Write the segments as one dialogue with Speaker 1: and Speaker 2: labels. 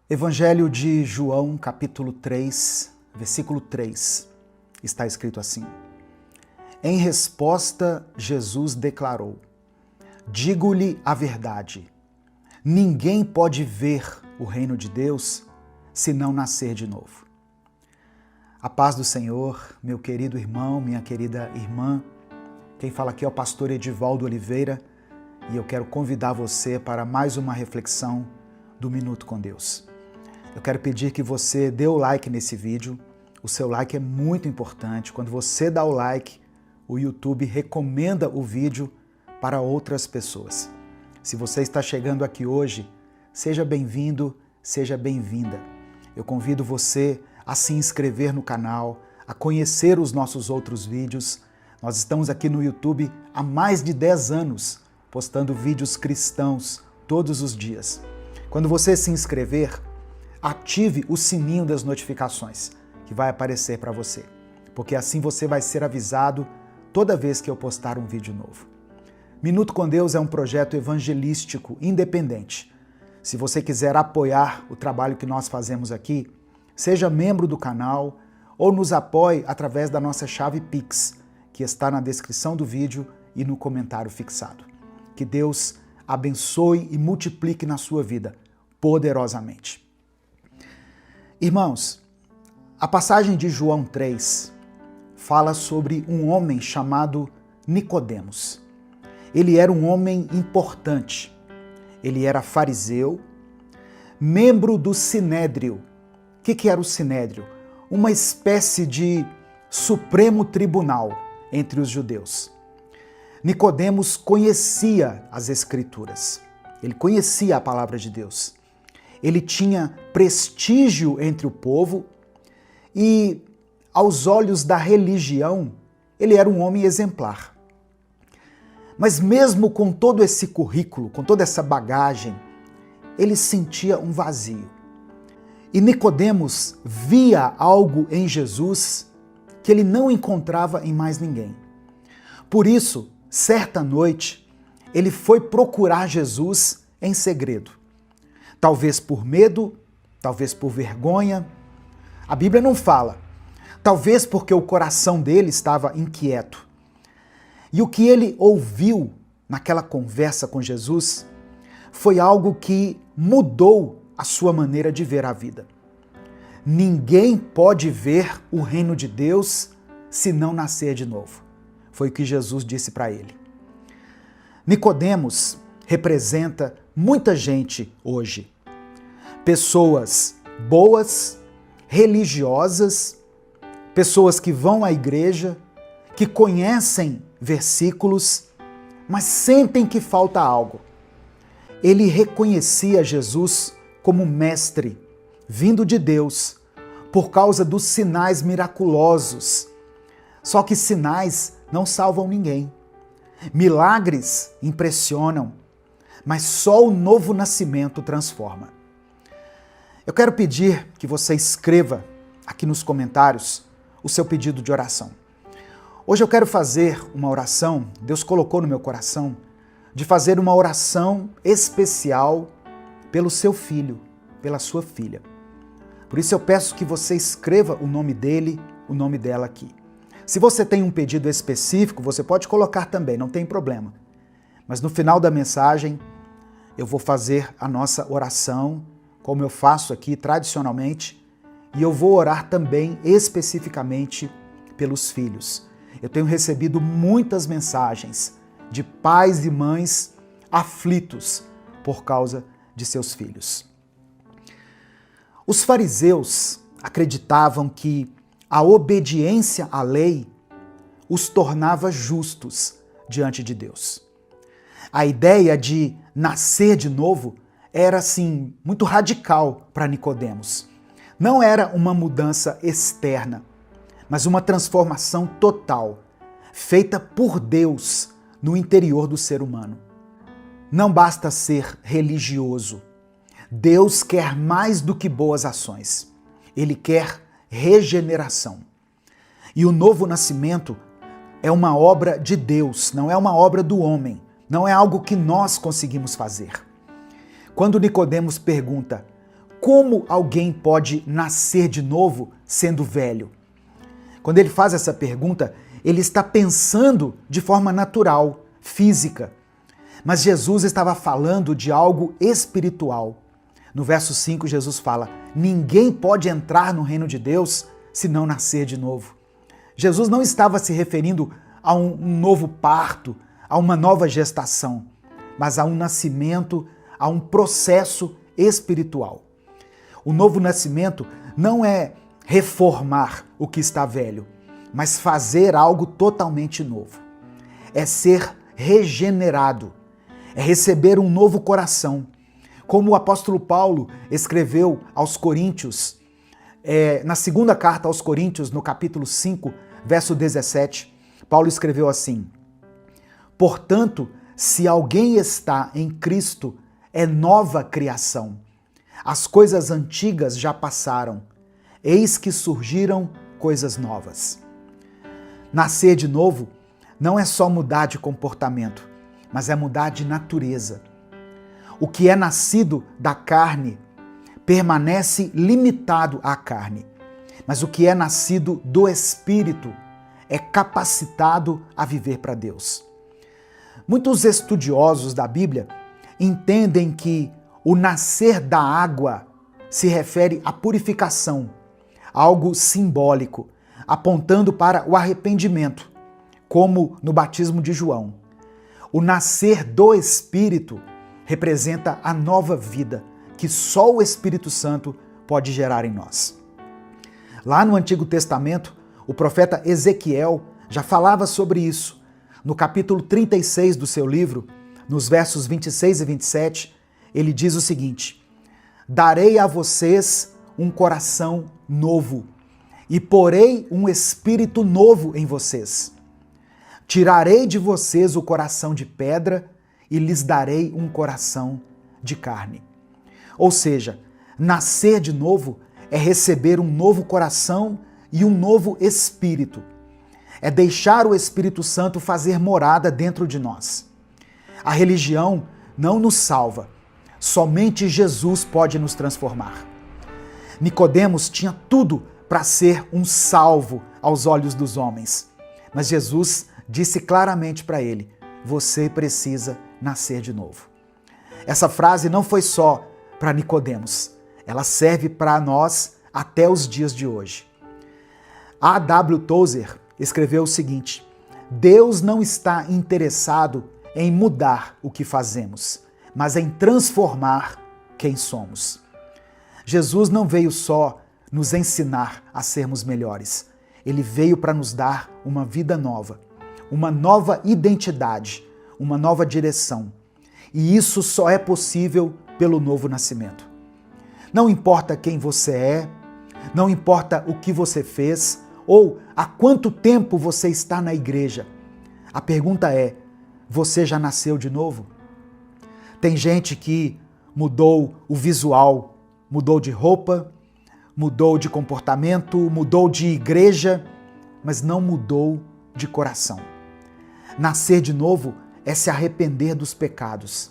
Speaker 1: Evangelho de João, capítulo 3, versículo 3, está escrito assim: Em resposta, Jesus declarou: Digo-lhe a verdade, ninguém pode ver o reino de Deus se não nascer de novo. A paz do Senhor, meu querido irmão, minha querida irmã. Quem fala aqui é o pastor Edivaldo Oliveira e eu quero convidar você para mais uma reflexão do Minuto com Deus. Eu quero pedir que você dê o like nesse vídeo. O seu like é muito importante. Quando você dá o like, o YouTube recomenda o vídeo para outras pessoas. Se você está chegando aqui hoje, seja bem-vindo, seja bem-vinda. Eu convido você a se inscrever no canal, a conhecer os nossos outros vídeos. Nós estamos aqui no YouTube há mais de 10 anos, postando vídeos cristãos todos os dias. Quando você se inscrever, ative o sininho das notificações que vai aparecer para você, porque assim você vai ser avisado toda vez que eu postar um vídeo novo. Minuto com Deus é um projeto evangelístico independente. Se você quiser apoiar o trabalho que nós fazemos aqui, seja membro do canal ou nos apoie através da nossa chave Pix, que está na descrição do vídeo e no comentário fixado. Que Deus abençoe e multiplique na sua vida poderosamente. Irmãos, a passagem de João 3 fala sobre um homem chamado Nicodemos. Ele era um homem importante. Ele era fariseu, membro do Sinédrio. O que era o Sinédrio? Uma espécie de Supremo Tribunal entre os judeus. Nicodemos conhecia as Escrituras. Ele conhecia a palavra de Deus. Ele tinha prestígio entre o povo e, aos olhos da religião, ele era um homem exemplar. Mas mesmo com todo esse currículo, com toda essa bagagem, ele sentia um vazio. E Nicodemos via algo em Jesus que ele não encontrava em mais ninguém. Por isso, certa noite, ele foi procurar Jesus em segredo. Talvez por medo, talvez por vergonha. A Bíblia não fala. Talvez porque o coração dele estava inquieto. E o que ele ouviu naquela conversa com Jesus foi algo que mudou a sua maneira de ver a vida. Ninguém pode ver o reino de Deus se não nascer de novo. Foi o que Jesus disse para ele. Nicodemos representa muita gente hoje. Pessoas boas, religiosas, pessoas que vão à igreja, que conhecem versículos, mas sentem que falta algo. Ele reconhecia Jesus como mestre, vindo de Deus, por causa dos sinais miraculosos. Só que sinais não salvam ninguém. Milagres impressionam, mas só o novo nascimento transforma. Eu quero pedir que você escreva aqui nos comentários o seu pedido de oração. Hoje eu quero fazer uma oração, Deus colocou no meu coração, de fazer uma oração especial pelo seu filho, pela sua filha. Por isso eu peço que você escreva o nome dele, o nome dela aqui. Se você tem um pedido específico, você pode colocar também, não tem problema. Mas no final da mensagem, eu vou fazer a nossa oração, como eu faço aqui tradicionalmente, e eu vou orar também especificamente pelos filhos. Eu tenho recebido muitas mensagens de pais e mães aflitos por causa de seus filhos. Os fariseus acreditavam que a obediência à lei os tornava justos diante de Deus. A ideia de nascer de novo era, assim, muito radical para Nicodemos. Não era uma mudança externa, mas uma transformação total, feita por Deus no interior do ser humano. Não basta ser religioso. Deus quer mais do que boas ações. Ele quer regeneração. E o novo nascimento é uma obra de Deus, não é uma obra do homem, não é algo que nós conseguimos fazer. Quando Nicodemos pergunta: como alguém pode nascer de novo sendo velho? Quando ele faz essa pergunta, ele está pensando de forma natural, física. Mas Jesus estava falando de algo espiritual. No verso 5, Jesus fala: ninguém pode entrar no reino de Deus se não nascer de novo. Jesus não estava se referindo a um novo parto, a uma nova gestação, mas a um nascimento, a um processo espiritual. O novo nascimento não é reformar o que está velho, mas fazer algo totalmente novo. É ser regenerado, é receber um novo coração. Como o apóstolo Paulo escreveu aos Coríntios, na segunda carta aos Coríntios, no capítulo 5, verso 17, Paulo escreveu assim: portanto, se alguém está em Cristo, é nova criação. As coisas antigas já passaram, eis que surgiram coisas novas. Nascer de novo não é só mudar de comportamento, mas é mudar de natureza. O que é nascido da carne permanece limitado à carne, mas o que é nascido do Espírito é capacitado a viver para Deus. Muitos estudiosos da Bíblia entendem que o nascer da água se refere à purificação, algo simbólico, apontando para o arrependimento, como no batismo de João. O nascer do Espírito representa a nova vida que só o Espírito Santo pode gerar em nós. Lá no Antigo Testamento, o profeta Ezequiel já falava sobre isso. No capítulo 36 do seu livro, nos versos 26 e 27, ele diz o seguinte: darei a vocês um coração novo e porei um espírito novo em vocês. Tirarei de vocês o coração de pedra e lhes darei um coração de carne. Ou seja, nascer de novo é receber um novo coração e um novo espírito. É deixar o Espírito Santo fazer morada dentro de nós. A religião não nos salva. Somente Jesus pode nos transformar. Nicodemos tinha tudo para ser um salvo aos olhos dos homens. Mas Jesus disse claramente para ele: você precisa nascer de novo. Essa frase não foi só para Nicodemos. Ela serve para nós até os dias de hoje. A.W. Tozer escreveu o seguinte: Deus não está interessado em mudar o que fazemos, mas em transformar quem somos. Jesus não veio só nos ensinar a sermos melhores. Ele veio para nos dar uma vida nova, uma nova identidade, uma nova direção. E isso só é possível pelo novo nascimento. Não importa quem você é, não importa o que você fez ou há quanto tempo você está na igreja. A pergunta é: você já nasceu de novo? Tem gente que mudou o visual, mudou de roupa, mudou de comportamento, mudou de igreja, mas não mudou de coração. Nascer de novo é se arrepender dos pecados,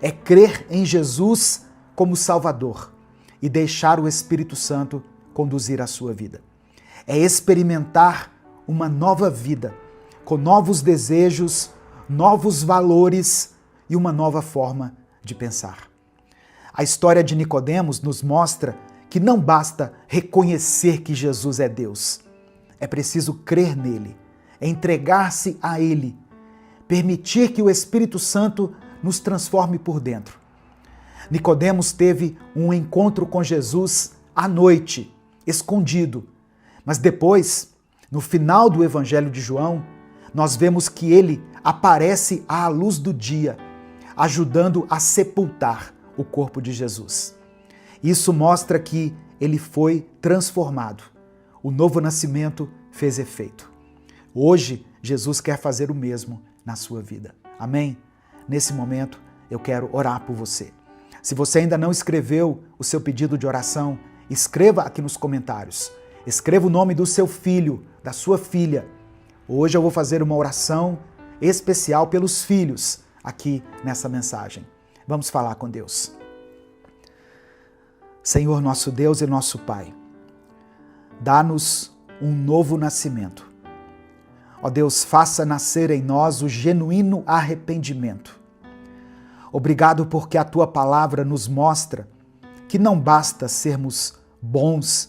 Speaker 1: é crer em Jesus como Salvador e deixar o Espírito Santo conduzir a sua vida. É experimentar uma nova vida, com novos desejos, novos valores e uma nova forma de pensar. A história de Nicodemos nos mostra que não basta reconhecer que Jesus é Deus. É preciso crer nele, entregar-se a ele, permitir que o Espírito Santo nos transforme por dentro. Nicodemos teve um encontro com Jesus à noite, escondido, mas depois, no final do Evangelho de João, nós vemos que ele aparece à luz do dia, ajudando a sepultar o corpo de Jesus. Isso mostra que ele foi transformado. O novo nascimento fez efeito. Hoje, Jesus quer fazer o mesmo na sua vida. Amém? Nesse momento, eu quero orar por você. Se você ainda não escreveu o seu pedido de oração, escreva aqui nos comentários. Escreva o nome do seu filho, da sua filha. Hoje eu vou fazer uma oração especial pelos filhos aqui nessa mensagem. Vamos falar com Deus. Senhor nosso Deus e nosso Pai, dá-nos um novo nascimento. Ó Deus, faça nascer em nós o genuíno arrependimento. Obrigado porque a Tua palavra nos mostra que não basta sermos bons,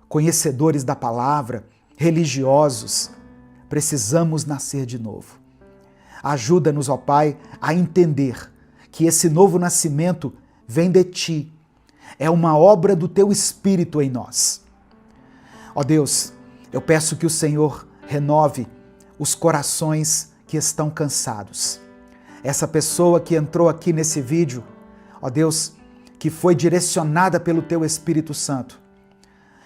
Speaker 1: conhecedores da palavra, religiosos, precisamos nascer de novo. Ajuda-nos, ó Pai, a entender que esse novo nascimento vem de Ti, é uma obra do Teu Espírito em nós. Ó Deus, eu peço que o Senhor renove os corações que estão cansados. Essa pessoa que entrou aqui nesse vídeo, ó Deus, que foi direcionada pelo Teu Espírito Santo,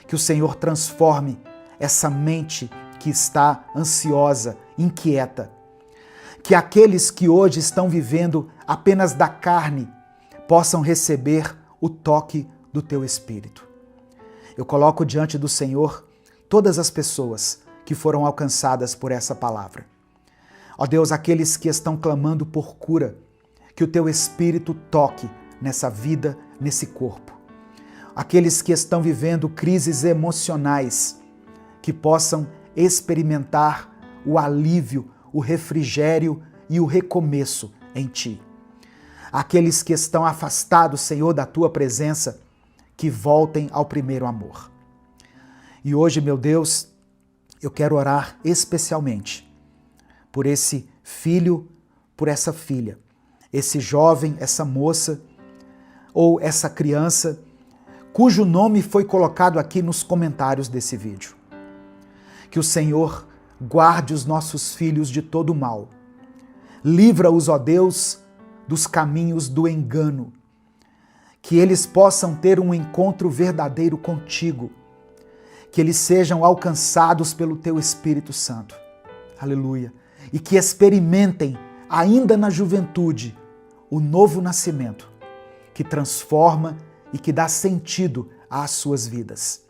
Speaker 1: que o Senhor transforme essa mente que está ansiosa, inquieta, que aqueles que hoje estão vivendo apenas da carne possam receber o toque do Teu Espírito. Eu coloco diante do Senhor todas as pessoas que foram alcançadas por essa palavra. Ó Deus, aqueles que estão clamando por cura, que o Teu Espírito toque nessa vida, nesse corpo. Aqueles que estão vivendo crises emocionais, que possam experimentar o alívio, o refrigério e o recomeço em Ti. Aqueles que estão afastados, Senhor, da Tua presença, que voltem ao primeiro amor. E hoje, meu Deus, eu quero orar especialmente por esse filho, por essa filha, esse jovem, essa moça ou essa criança cujo nome foi colocado aqui nos comentários desse vídeo. Que o Senhor guarde os nossos filhos de todo o mal. Livra-os, ó Deus, dos caminhos do engano. Que eles possam ter um encontro verdadeiro contigo. Que eles sejam alcançados pelo Teu Espírito Santo. Aleluia. E que experimentem, ainda na juventude, o novo nascimento, que transforma e que dá sentido às suas vidas.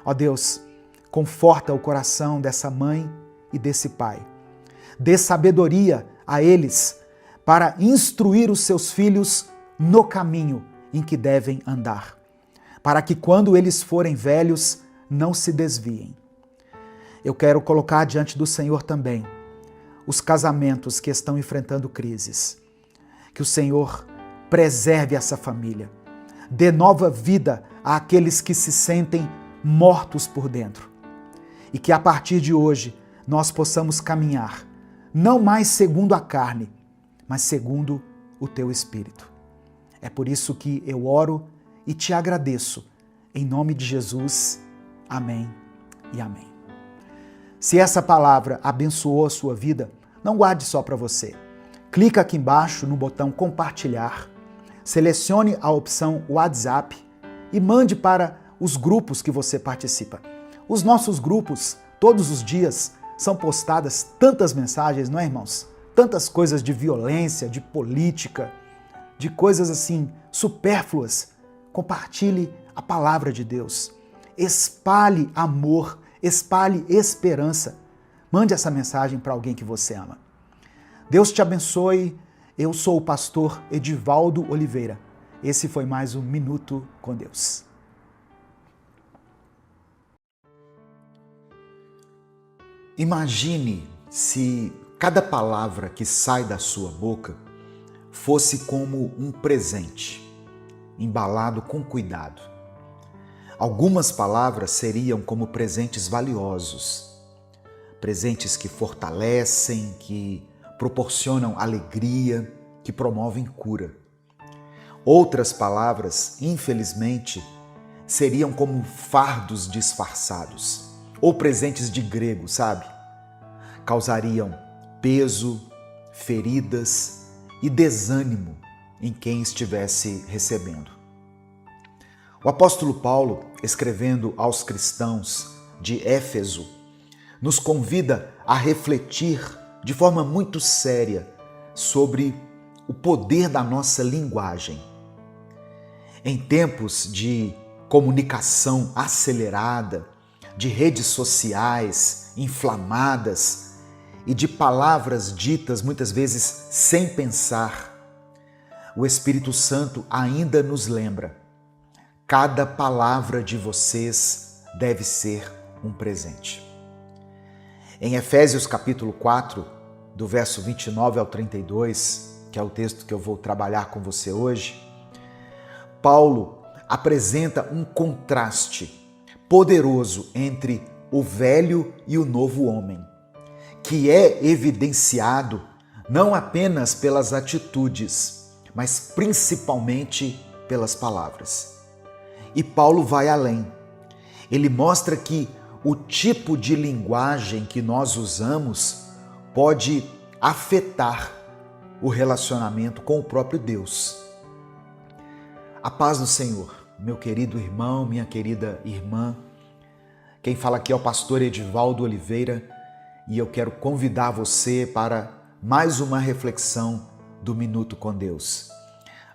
Speaker 1: Ó Deus, conforta o coração dessa mãe e desse pai. Dê sabedoria a eles para instruir os seus filhos no caminho em que devem andar, para que quando eles forem velhos, não se desviem. Eu quero colocar diante do Senhor também os casamentos que estão enfrentando crises. Que o Senhor preserve essa família, dê nova vida àqueles que se sentem mortos por dentro. E que a partir de hoje nós possamos caminhar, não mais segundo a carne, mas segundo o Teu Espírito. É por isso que eu oro e te agradeço. Em nome de Jesus, amém e amém. Se essa palavra abençoou a sua vida, não guarde só para você. Clica aqui embaixo no botão compartilhar, selecione a opção WhatsApp e mande para os grupos que você participa. Os nossos grupos, todos os dias, são postadas tantas mensagens, não é, irmãos? Tantas coisas de violência, de política, de coisas assim supérfluas. Compartilhe a palavra de Deus. Espalhe amor, espalhe esperança. Mande essa mensagem para alguém que você ama. Deus te abençoe. Eu sou o pastor Edivaldo Oliveira. Esse foi mais um Minuto com Deus.
Speaker 2: Imagine se cada palavra que sai da sua boca fosse como um presente, embalado com cuidado. Algumas palavras seriam como presentes valiosos, presentes que fortalecem, que proporcionam alegria, que promovem cura. Outras palavras, infelizmente, seriam como fardos disfarçados, ou presentes de grego, sabe? Causariam peso, feridas e desânimo em quem estivesse recebendo. O apóstolo Paulo, escrevendo aos cristãos de Éfeso, nos convida a refletir de forma muito séria sobre o poder da nossa linguagem. Em tempos de comunicação acelerada, de redes sociais inflamadas e de palavras ditas muitas vezes sem pensar, o Espírito Santo ainda nos lembra: Cada palavra de vocês deve ser um presente. Em Efésios capítulo 4, do verso 29 ao 32, que é o texto que eu vou trabalhar com você hoje, Paulo apresenta um contraste poderoso entre o velho e o novo homem, que é evidenciado não apenas pelas atitudes, mas principalmente pelas palavras. E Paulo vai além. Ele mostra que o tipo de linguagem que nós usamos pode afetar o relacionamento com o próprio Deus. A paz do Senhor, meu querido irmão, minha querida irmã. Quem fala aqui é o pastor Edivaldo Oliveira e eu quero convidar você para mais uma reflexão do Minuto com Deus.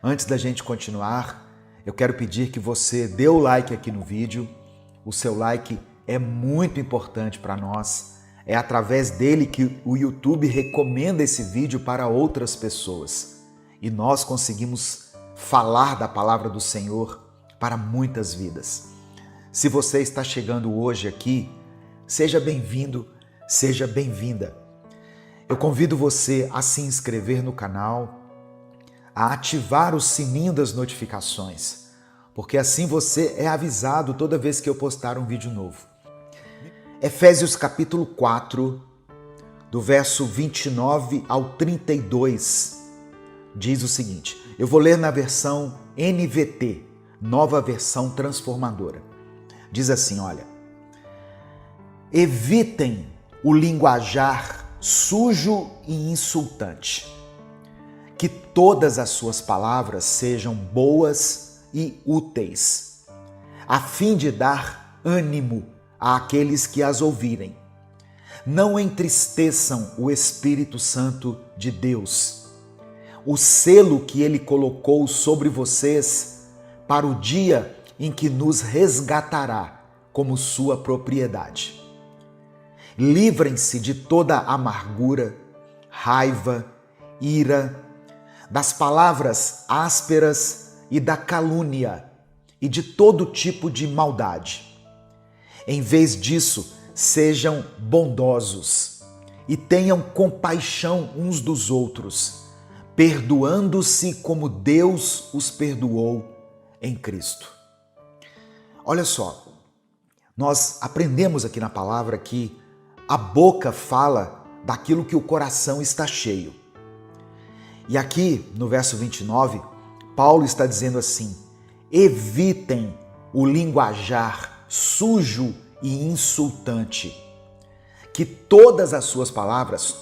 Speaker 2: Antes da gente continuar, eu quero pedir que você dê o like aqui no vídeo. O seu like é muito importante para nós. É através dele que o YouTube recomenda esse vídeo para outras pessoas. E nós conseguimos falar da palavra do Senhor para muitas vidas. Se você está chegando hoje aqui, seja bem-vindo, seja bem-vinda. Eu convido você a se inscrever no canal, a ativar o sininho das notificações, porque assim você é avisado toda vez que eu postar um vídeo novo. Efésios capítulo 4, do verso 29 ao 32, diz o seguinte, eu vou ler na versão NVT, Nova Versão Transformadora. Diz assim, olha, evitem o linguajar sujo e insultante, que todas as suas palavras sejam boas e úteis, a fim de dar ânimo àqueles que as ouvirem. Não entristeçam o Espírito Santo de Deus, o selo que ele colocou sobre vocês para o dia em que nos resgatará como sua propriedade. Livrem-se de toda amargura, raiva, ira, das palavras ásperas e da calúnia e de todo tipo de maldade. Em vez disso, sejam bondosos e tenham compaixão uns dos outros, perdoando-se como Deus os perdoou em Cristo. Olha só, nós aprendemos aqui na palavra que a boca fala daquilo que o coração está cheio. E aqui no verso 29, Paulo está dizendo assim, evitem o linguajar sujo e insultante, que todas as suas palavras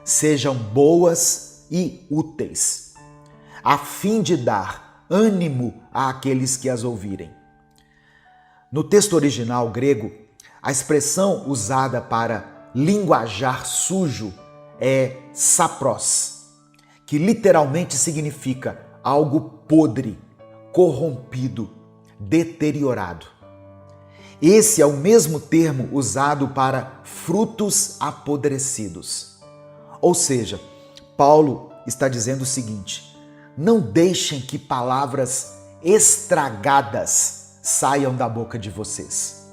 Speaker 2: sejam boas e úteis, a fim de dar ânimo àqueles que as ouvirem. No texto original grego, a expressão usada para linguajar sujo é sapros, que literalmente significa algo podre, corrompido, deteriorado. Esse é o mesmo termo usado para frutos apodrecidos. Ou seja, Paulo está dizendo o seguinte, não deixem que palavras estragadas saiam da boca de vocês.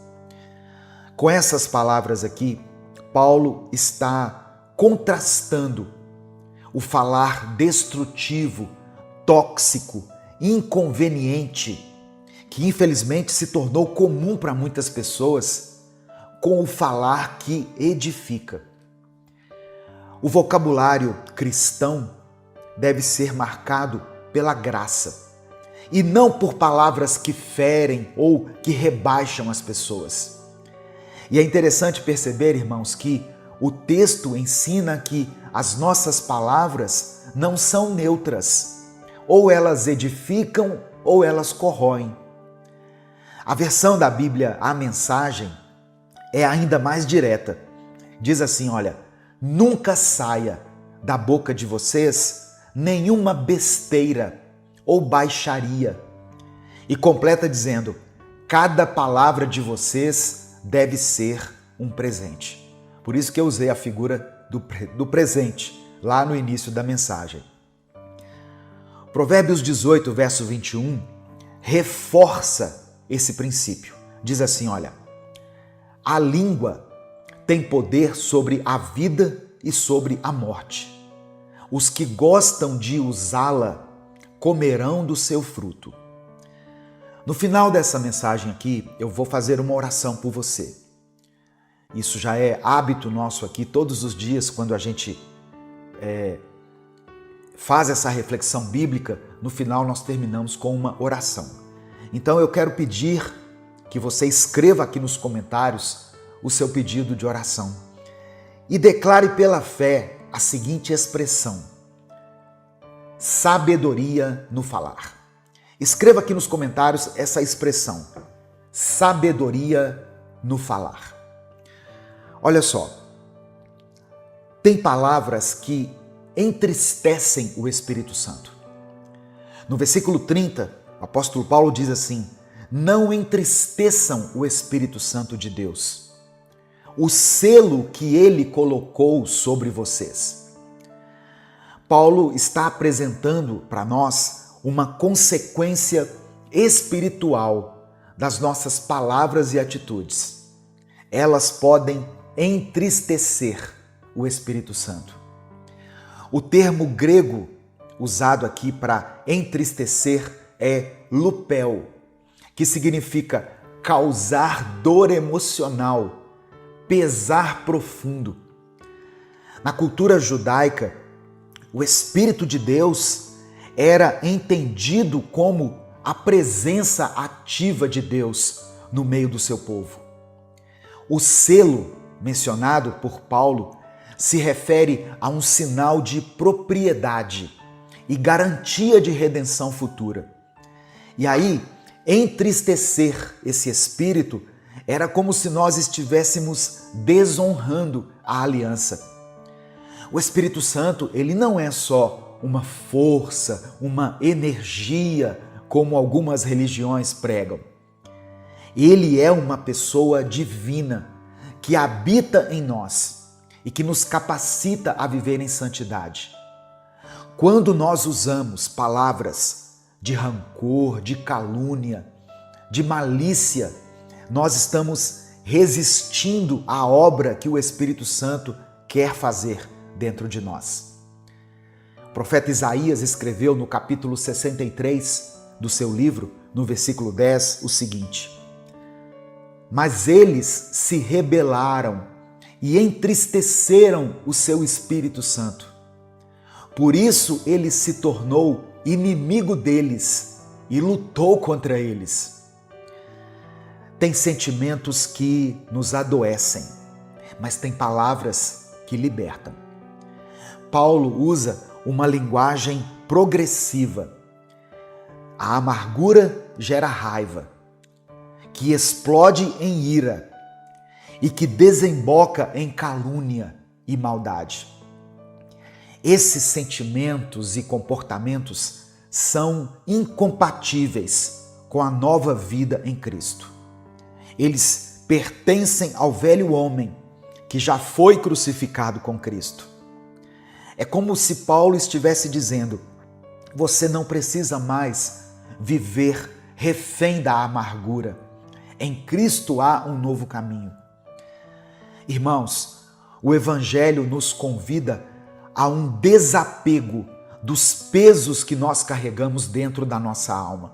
Speaker 2: Com essas palavras aqui, Paulo está contrastando o falar destrutivo, tóxico, inconveniente, que infelizmente se tornou comum para muitas pessoas, com o falar que edifica. O vocabulário cristão deve ser marcado pela graça e não por palavras que ferem ou que rebaixam as pessoas. E é interessante perceber, irmãos, que o texto ensina que as nossas palavras não são neutras, ou elas edificam ou elas corroem. A versão da Bíblia, a Mensagem, é ainda mais direta. Diz assim, olha, nunca saia da boca de vocês nenhuma besteira ou baixaria. E completa dizendo, cada palavra de vocês deve ser um presente. Por isso que eu usei a figura do presente lá no início da mensagem. Provérbios 18, verso 21, reforça esse princípio. Diz assim, olha, a língua tem poder sobre a vida e sobre a morte. Os que gostam de usá-la comerão do seu fruto. No final dessa mensagem aqui, eu vou fazer uma oração por você. Isso já é hábito nosso aqui, todos os dias, quando a gente faz essa reflexão bíblica, no final nós terminamos com uma oração. Então eu quero pedir que você escreva aqui nos comentários o seu pedido de oração e declare pela fé a seguinte expressão: sabedoria no falar. Escreva aqui nos comentários essa expressão, sabedoria no falar. Olha só, tem palavras que entristecem o Espírito Santo. No versículo 30, o apóstolo Paulo diz assim: não entristeçam o Espírito Santo de Deus, o selo que ele colocou sobre vocês. Paulo está apresentando para nós uma consequência espiritual das nossas palavras e atitudes. Elas podem entristecer o Espírito Santo. O termo grego usado aqui para entristecer é lupel, que significa causar dor emocional, pesar profundo. Na cultura judaica, o Espírito de Deus era entendido como a presença ativa de Deus no meio do seu povo. O selo mencionado por Paulo se refere a um sinal de propriedade e garantia de redenção futura. E aí, entristecer esse espírito era como se nós estivéssemos desonrando a aliança. O Espírito Santo, ele não é só uma força, uma energia, como algumas religiões pregam. Ele é uma pessoa divina que habita em nós e que nos capacita a viver em santidade. Quando nós usamos palavras de rancor, de calúnia, de malícia, nós estamos resistindo à obra que o Espírito Santo quer fazer dentro de nós. O profeta Isaías escreveu no capítulo 63 do seu livro, no versículo 10, o seguinte: mas eles se rebelaram e entristeceram o seu Espírito Santo. Por isso ele se tornou inimigo deles e lutou contra eles. Tem sentimentos que nos adoecem, mas tem palavras que libertam. Paulo usa uma linguagem progressiva. A amargura gera raiva, que explode em ira e que desemboca em calúnia e maldade. Esses sentimentos e comportamentos são incompatíveis com a nova vida em Cristo. Eles pertencem ao velho homem que já foi crucificado com Cristo. É como se Paulo estivesse dizendo: você não precisa mais viver refém da amargura. Em Cristo há um novo caminho. Irmãos, o Evangelho nos convida a um desapego dos pesos que nós carregamos dentro da nossa alma.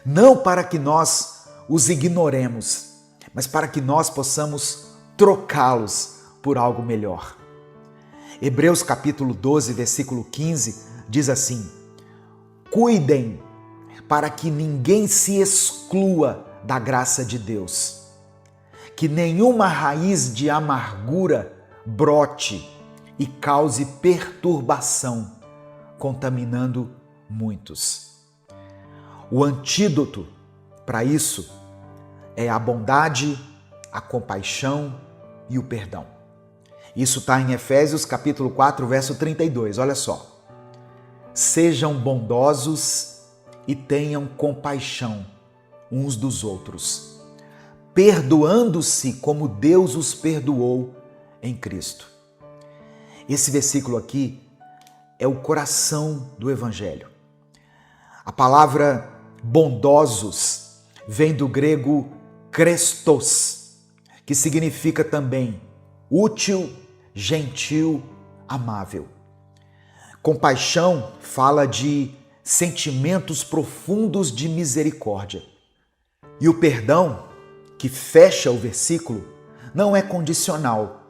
Speaker 2: Não para que nós os ignoremos, mas para que nós possamos trocá-los por algo melhor. Hebreus capítulo 12, versículo 15, diz assim: cuidem para que ninguém se exclua da graça de Deus, que nenhuma raiz de amargura brote e cause perturbação, contaminando muitos. O antídoto para isso é a bondade, a compaixão e o perdão. Isso está em Efésios capítulo 4, verso 32. Olha só. Sejam bondosos e tenham compaixão uns dos outros, perdoando-se como Deus os perdoou em Cristo. Esse versículo aqui é o coração do Evangelho. A palavra bondosos vem do grego krestos, que significa também útil, gentil, amável. Compaixão fala de sentimentos profundos de misericórdia. E o perdão, que fecha o versículo, não é condicional.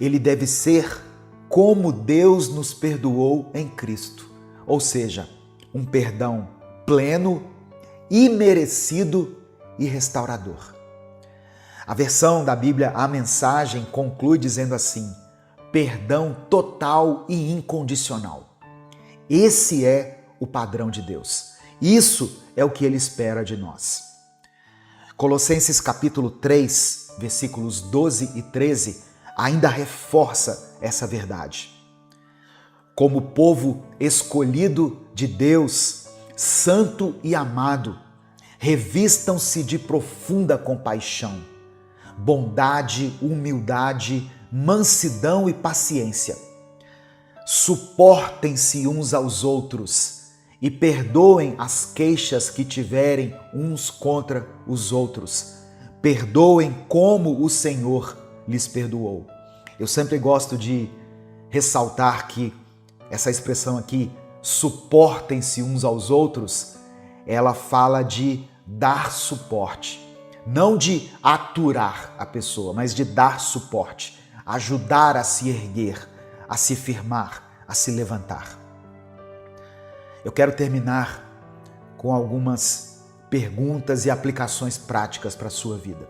Speaker 2: Ele deve ser como Deus nos perdoou em Cristo. Ou seja, um perdão pleno, imerecido e restaurador. A versão da Bíblia, a Mensagem, conclui dizendo assim: perdão total e incondicional. Esse é o padrão de Deus. Isso é o que Ele espera de nós. Colossenses capítulo 3, versículos 12 e 13, ainda reforça essa verdade. Como povo escolhido de Deus, santo e amado, revistam-se de profunda compaixão, bondade, humildade, mansidão e paciência. Suportem-se uns aos outros e perdoem as queixas que tiverem uns contra os outros. Perdoem como o Senhor lhes perdoou. Eu sempre gosto de ressaltar que essa expressão aqui, suportem-se uns aos outros, ela fala de dar suporte. Não de aturar a pessoa, mas de dar suporte, ajudar a se erguer, a se firmar, a se levantar. Eu quero terminar com algumas perguntas e aplicações práticas para a sua vida.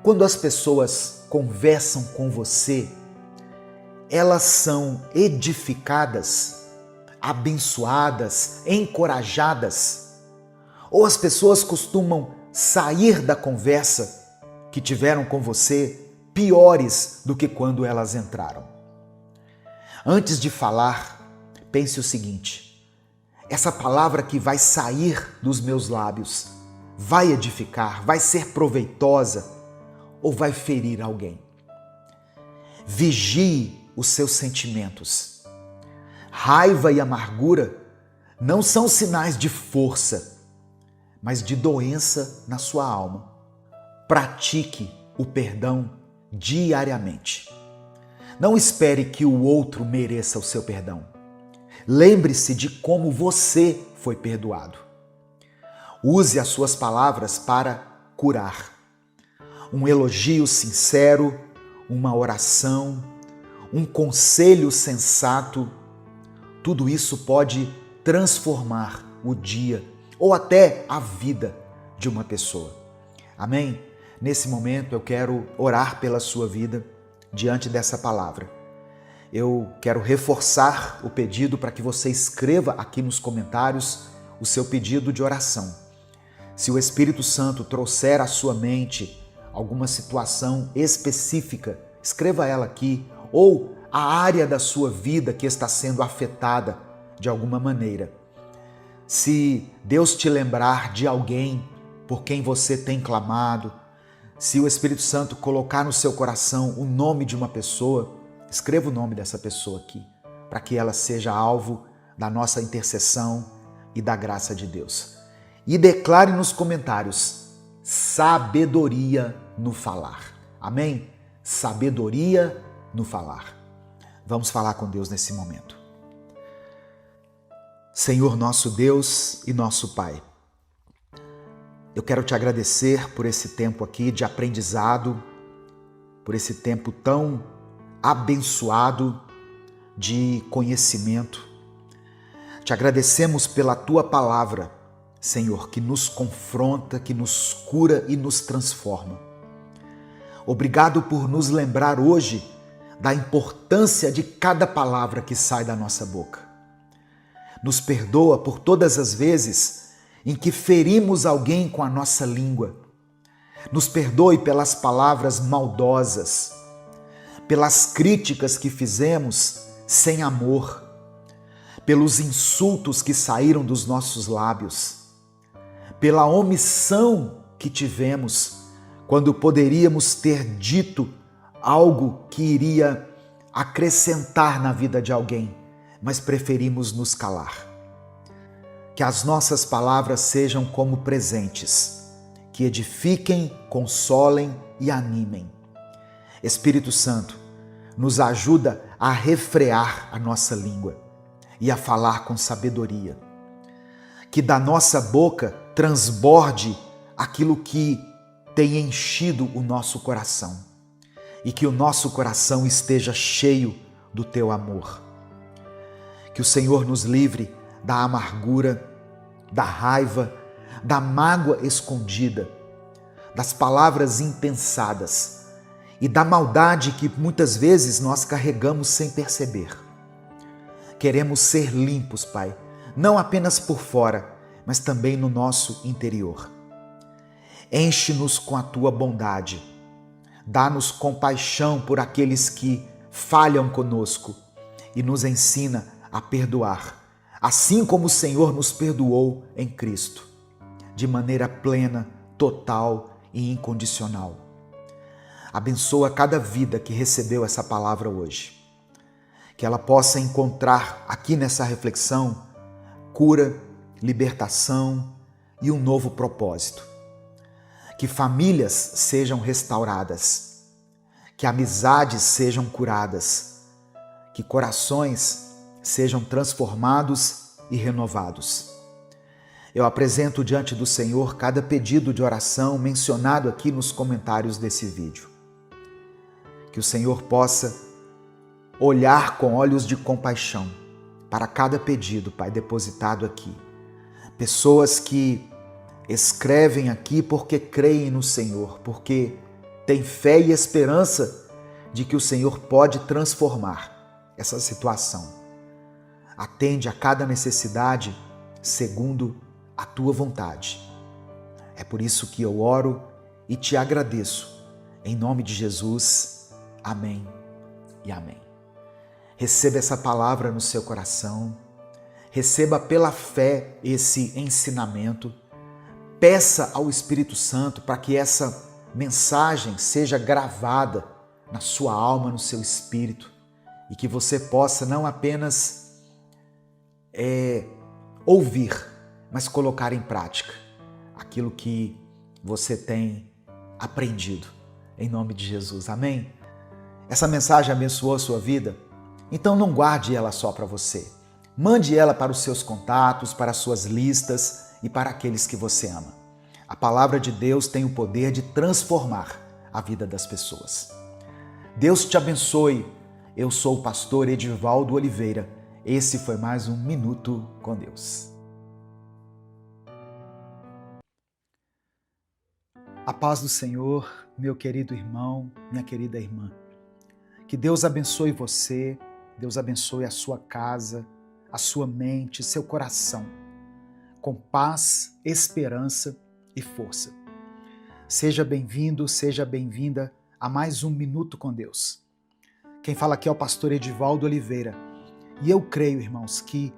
Speaker 2: Quando as pessoas conversam com você, elas são edificadas, abençoadas, encorajadas? Ou as pessoas costumam sair da conversa que tiveram com você piores do que quando elas entraram? Antes de falar, pense o seguinte: essa palavra que vai sair dos meus lábios vai edificar, vai ser proveitosa ou vai ferir alguém? Vigie os seus sentimentos. Raiva e amargura não são sinais de força, mas de doença na sua alma. Pratique o perdão diariamente. Não espere que o outro mereça o seu perdão. Lembre-se de como você foi perdoado. Use as suas palavras para curar. Um elogio sincero, uma oração, um conselho sensato, tudo isso pode transformar o dia ou até a vida de uma pessoa. Amém? Nesse momento eu quero orar pela sua vida diante dessa palavra. Eu quero reforçar o pedido para que você escreva aqui nos comentários o seu pedido de oração. Se o Espírito Santo trouxer à sua mente alguma situação específica, escreva ela aqui, ou a área da sua vida que está sendo afetada de alguma maneira. Se Deus te lembrar de alguém por quem você tem clamado, se o Espírito Santo colocar no seu coração o nome de uma pessoa, escreva o nome dessa pessoa aqui, para que ela seja alvo da nossa intercessão e da graça de Deus. E declare nos comentários: sabedoria no falar. Amém? Sabedoria no falar. Vamos falar com Deus nesse momento. Senhor nosso Deus e nosso Pai, eu quero te agradecer por esse tempo aqui de aprendizado, por esse tempo tão abençoado de conhecimento. Te agradecemos pela tua palavra, Senhor, que nos confronta, que nos cura e nos transforma. Obrigado por nos lembrar hoje da importância de cada palavra que sai da nossa boca. Nos perdoa por todas as vezes em que ferimos alguém com a nossa língua. Nos perdoe pelas palavras maldosas, pelas críticas que fizemos sem amor, pelos insultos que saíram dos nossos lábios, pela omissão que tivemos quando poderíamos ter dito algo que iria acrescentar na vida de alguém, mas preferimos nos calar. que as nossas palavras sejam como presentes, que edifiquem, consolem e animem. Espírito Santo, nos ajuda a refrear a nossa língua e a falar com sabedoria. Que da nossa boca transborde aquilo que tem enchido o nosso coração e que o nosso coração esteja cheio do teu amor. Que o Senhor nos livre da amargura, da raiva, da mágoa escondida, das palavras impensadas e da maldade que muitas vezes nós carregamos sem perceber. Queremos ser limpos, Pai, não apenas por fora, mas também no nosso interior. Enche-nos com a tua bondade. Dá-nos compaixão por aqueles que falham conosco e nos ensina a perdoar, assim como o Senhor nos perdoou em Cristo, de maneira plena, total e incondicional. Abençoa cada vida que recebeu essa palavra hoje. Que ela possa encontrar aqui nessa reflexão cura, libertação e um novo propósito. Que famílias sejam restauradas, que amizades sejam curadas, que corações sejam transformados e renovados. Eu apresento diante do Senhor cada pedido de oração mencionado aqui nos comentários desse vídeo. Que o Senhor possa olhar com olhos de compaixão para cada pedido, Pai, depositado aqui. Pessoas que escrevem aqui porque creem no Senhor, porque têm fé e esperança de que o Senhor pode transformar essa situação. Atende a cada necessidade segundo a tua vontade. É por isso que eu oro e te agradeço. Em nome de Jesus, amém e amém. Receba essa palavra no seu coração, receba pela fé esse ensinamento, peça ao Espírito Santo para que essa mensagem seja gravada na sua alma, no seu espírito, e que você possa não apenas ouvir, mas colocar em prática aquilo que você tem aprendido, em nome de Jesus, amém? Essa mensagem abençoou a sua vida? Então não guarde ela só para você. Mande ela para os seus contatos, para as suas listas e para aqueles que você ama. A palavra de Deus tem o poder de transformar a vida das pessoas. Deus te abençoe. Eu sou o pastor Edivaldo Oliveira. Esse foi mais um Minuto com Deus.
Speaker 1: A paz do Senhor, meu querido irmão, minha querida irmã. Que Deus abençoe você, Deus abençoe a sua casa, a sua mente, seu coração, com paz, esperança e força. Seja bem-vindo, seja bem-vinda a mais um Minuto com Deus. Quem fala aqui é o pastor Edivaldo Oliveira. E eu creio, irmãos, que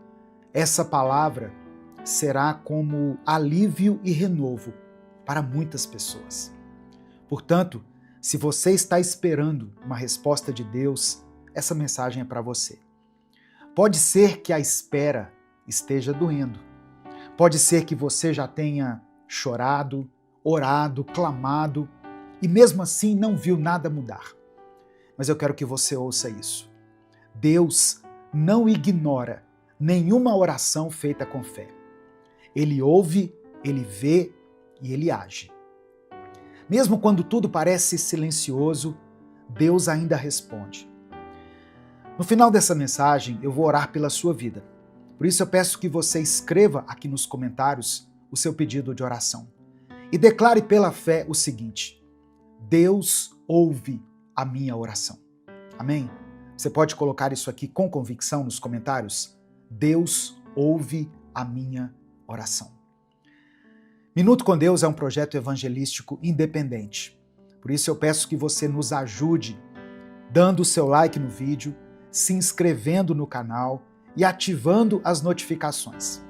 Speaker 1: essa palavra será como alívio e renovo para muitas pessoas. Portanto, se você está esperando uma resposta de Deus, essa mensagem é para você. Pode ser que a espera esteja doendo. Pode ser que você já tenha chorado, orado, clamado e mesmo assim não viu nada mudar. Mas eu quero que você ouça isso. Deus não ignora nenhuma oração feita com fé. Ele ouve, ele vê e ele age. Mesmo quando tudo parece silencioso, Deus ainda responde. No final dessa mensagem, eu vou orar pela sua vida. Por isso eu peço que você escreva aqui nos comentários o seu pedido de oração. E declare pela fé o seguinte: Deus ouve a minha oração. Amém? Você pode colocar isso aqui com convicção nos comentários? Deus ouve a minha oração. Minuto com Deus é um projeto evangelístico independente. Por isso eu peço que você nos ajude dando o seu like no vídeo, se inscrevendo no canal e ativando as notificações.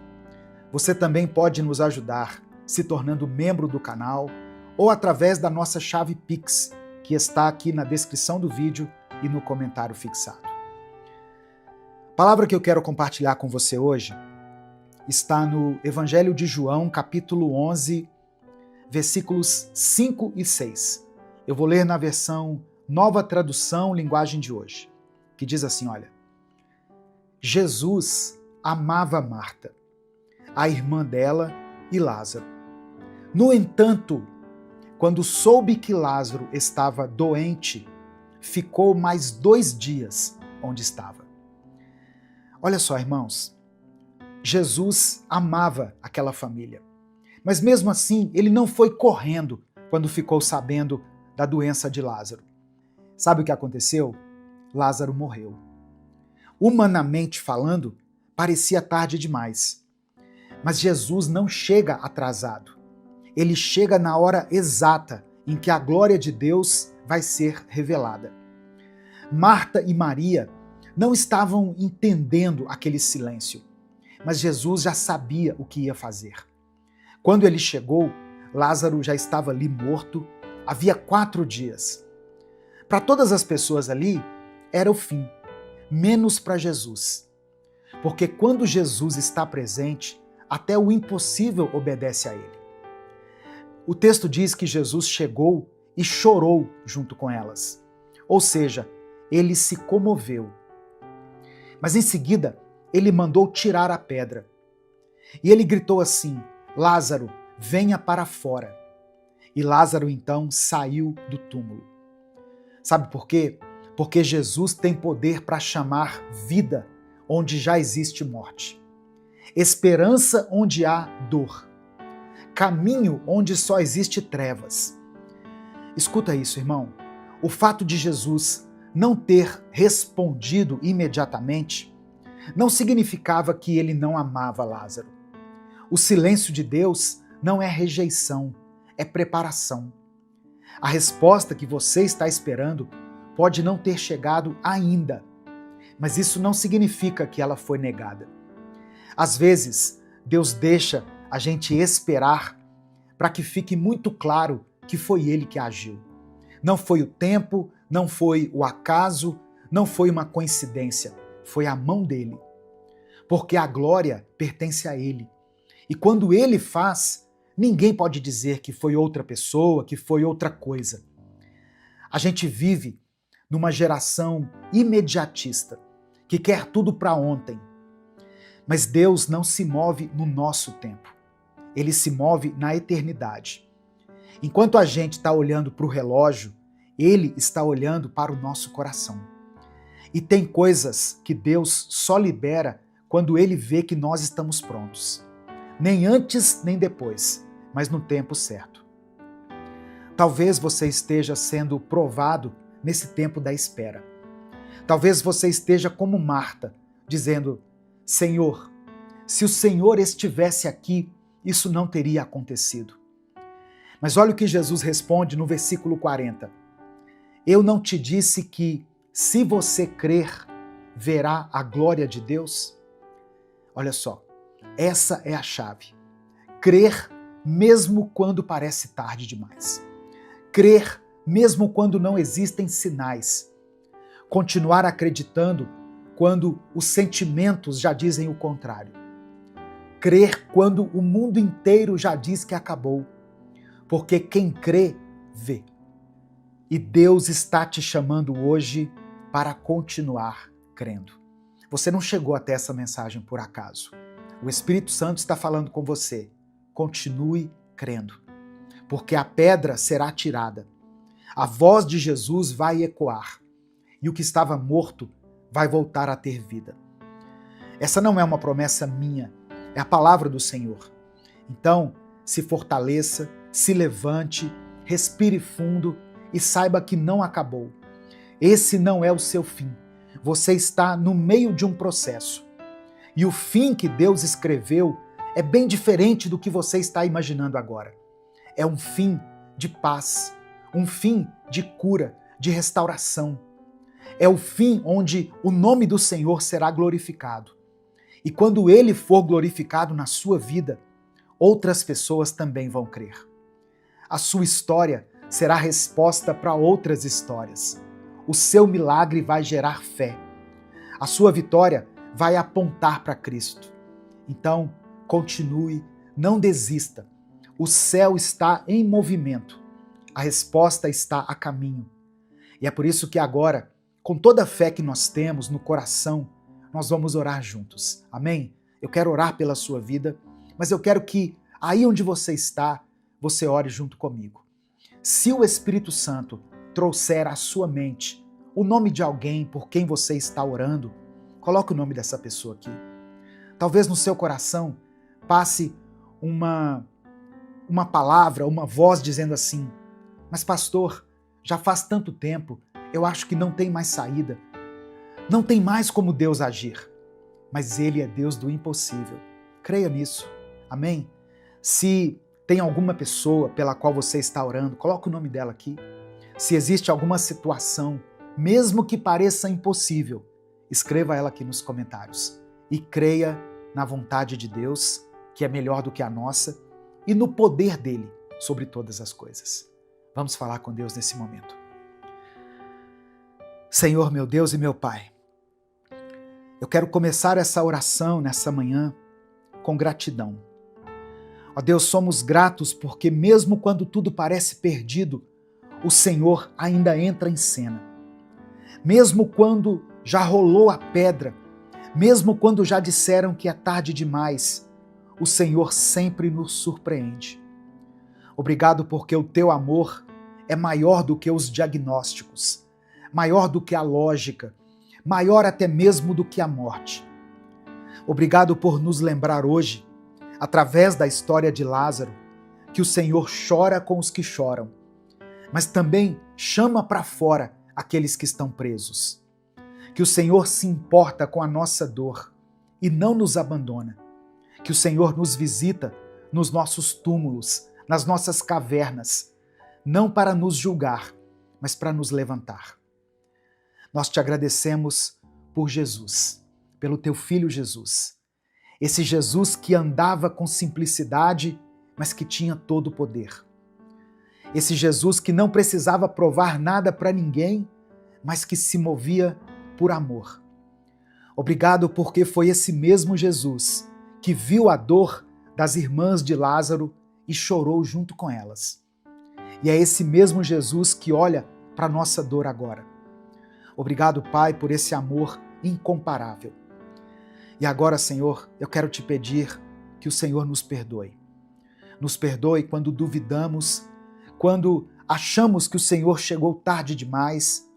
Speaker 1: Você também pode nos ajudar se tornando membro do canal ou através da nossa chave Pix, que está aqui na descrição do vídeo e no comentário fixado. A palavra que eu quero compartilhar com você hoje está no Evangelho de João, capítulo 11, versículos 5 e 6. Eu vou ler na versão Nova Tradução, linguagem de hoje, que diz assim, olha: Jesus amava Marta, a irmã dela e Lázaro. No entanto, quando soube que Lázaro estava doente, ficou mais 2 dias onde estava. Olha só, irmãos, Jesus amava aquela família, mas mesmo assim ele não foi correndo quando ficou sabendo da doença de Lázaro. Sabe o que aconteceu? Lázaro morreu. Humanamente falando, parecia tarde demais, mas Jesus não chega atrasado. Ele chega na hora exata em que a glória de Deus vai ser revelada. Marta e Maria não estavam entendendo aquele silêncio, mas Jesus já sabia o que ia fazer. Quando ele chegou, Lázaro já estava ali morto, havia 4 dias. Para todas as pessoas ali, era o fim, menos para Jesus. Porque quando Jesus está presente, até o impossível obedece a ele. O texto diz que Jesus chegou e chorou junto com elas. Ou seja, ele se comoveu. Mas em seguida, ele mandou tirar a pedra. E ele gritou assim: Lázaro, venha para fora. E Lázaro então saiu do túmulo. Sabe por quê? Porque Jesus tem poder para chamar vida onde já existe morte, esperança onde há dor, caminho onde só existe trevas. Escuta isso, irmão. O fato de Jesus não ter respondido imediatamente não significava que ele não amava Lázaro. O silêncio de Deus não é rejeição, é preparação. A resposta que você está esperando pode não ter chegado ainda, mas isso não significa que ela foi negada. Às vezes, Deus deixa a gente esperar para que fique muito claro que foi Ele que agiu. Não foi o tempo, não foi o acaso, não foi uma coincidência, foi a mão dele. Porque a glória pertence a Ele. E quando Ele faz, ninguém pode dizer que foi outra pessoa, que foi outra coisa. A gente vive numa geração imediatista, que quer tudo para ontem. Mas Deus não se move no nosso tempo. Ele se move na eternidade. Enquanto a gente está olhando para o relógio, Ele está olhando para o nosso coração. E tem coisas que Deus só libera quando Ele vê que nós estamos prontos. Nem antes, nem depois, mas no tempo certo. Talvez você esteja sendo provado nesse tempo da espera. Talvez você esteja como Marta, dizendo: Senhor, se o Senhor estivesse aqui, isso não teria acontecido. Mas olha o que Jesus responde no versículo 40. Eu não te disse que, se você crer, verá a glória de Deus? Olha só, essa é a chave. Crer mesmo quando parece tarde demais. Crer mesmo quando não existem sinais. Continuar acreditando quando os sentimentos já dizem o contrário. Crer quando o mundo inteiro já diz que acabou. Porque quem crê, vê. E Deus está te chamando hoje para continuar crendo. Você não chegou até essa mensagem por acaso. O Espírito Santo está falando com você. Continue crendo. Porque a pedra será tirada. A voz de Jesus vai ecoar. E o que estava morto vai voltar a ter vida. Essa não é uma promessa minha, é a palavra do Senhor. Então, se fortaleça, se levante, respire fundo e saiba que não acabou. Esse não é o seu fim. Você está no meio de um processo. E o fim que Deus escreveu é bem diferente do que você está imaginando agora. É um fim de paz, um fim de cura, de restauração. É o fim onde o nome do Senhor será glorificado. E quando Ele for glorificado na sua vida, outras pessoas também vão crer. A sua história será resposta para outras histórias. O seu milagre vai gerar fé. A sua vitória vai apontar para Cristo. Então, continue, não desista. O céu está em movimento. A resposta está a caminho. E é por isso que agora, com toda a fé que nós temos no coração, nós vamos orar juntos. Amém? Eu quero orar pela sua vida, mas eu quero que aí onde você está, você ore junto comigo. Se o Espírito Santo trouxer à sua mente o nome de alguém por quem você está orando, coloque o nome dessa pessoa aqui. Talvez no seu coração passe uma palavra, uma voz dizendo assim: mas pastor, já faz tanto tempo, eu acho que não tem mais saída. Não tem mais como Deus agir. Mas Ele é Deus do impossível. Creia nisso. Amém? Se tem alguma pessoa pela qual você está orando, coloque o nome dela aqui. Se existe alguma situação, mesmo que pareça impossível, escreva ela aqui nos comentários. E creia na vontade de Deus, que é melhor do que a nossa, e no poder dele sobre todas as coisas. Vamos falar com Deus nesse momento. Senhor, meu Deus e meu Pai, eu quero começar essa oração nessa manhã com gratidão. Ó Deus, somos gratos porque mesmo quando tudo parece perdido, o Senhor ainda entra em cena. Mesmo quando já rolou a pedra, mesmo quando já disseram que é tarde demais, o Senhor sempre nos surpreende. Obrigado porque o teu amor é maior do que os diagnósticos, maior do que a lógica, maior até mesmo do que a morte. Obrigado por nos lembrar hoje, através da história de Lázaro, que o Senhor chora com os que choram, mas também chama para fora aqueles que estão presos. Que o Senhor se importa com a nossa dor e não nos abandona. Que o Senhor nos visita nos nossos túmulos, nas nossas cavernas, não para nos julgar, mas para nos levantar. Nós te agradecemos por Jesus, pelo teu Filho Jesus. Esse Jesus que andava com simplicidade, mas que tinha todo o poder. Esse Jesus que não precisava provar nada para ninguém, mas que se movia por amor. Obrigado porque foi esse mesmo Jesus que viu a dor das irmãs de Lázaro e chorou junto com elas. E é esse mesmo Jesus que olha para a nossa dor agora. Obrigado, Pai, por esse amor incomparável. E agora, Senhor, eu quero te pedir que o Senhor nos perdoe. Nos perdoe quando duvidamos, quando achamos que o Senhor chegou tarde demais,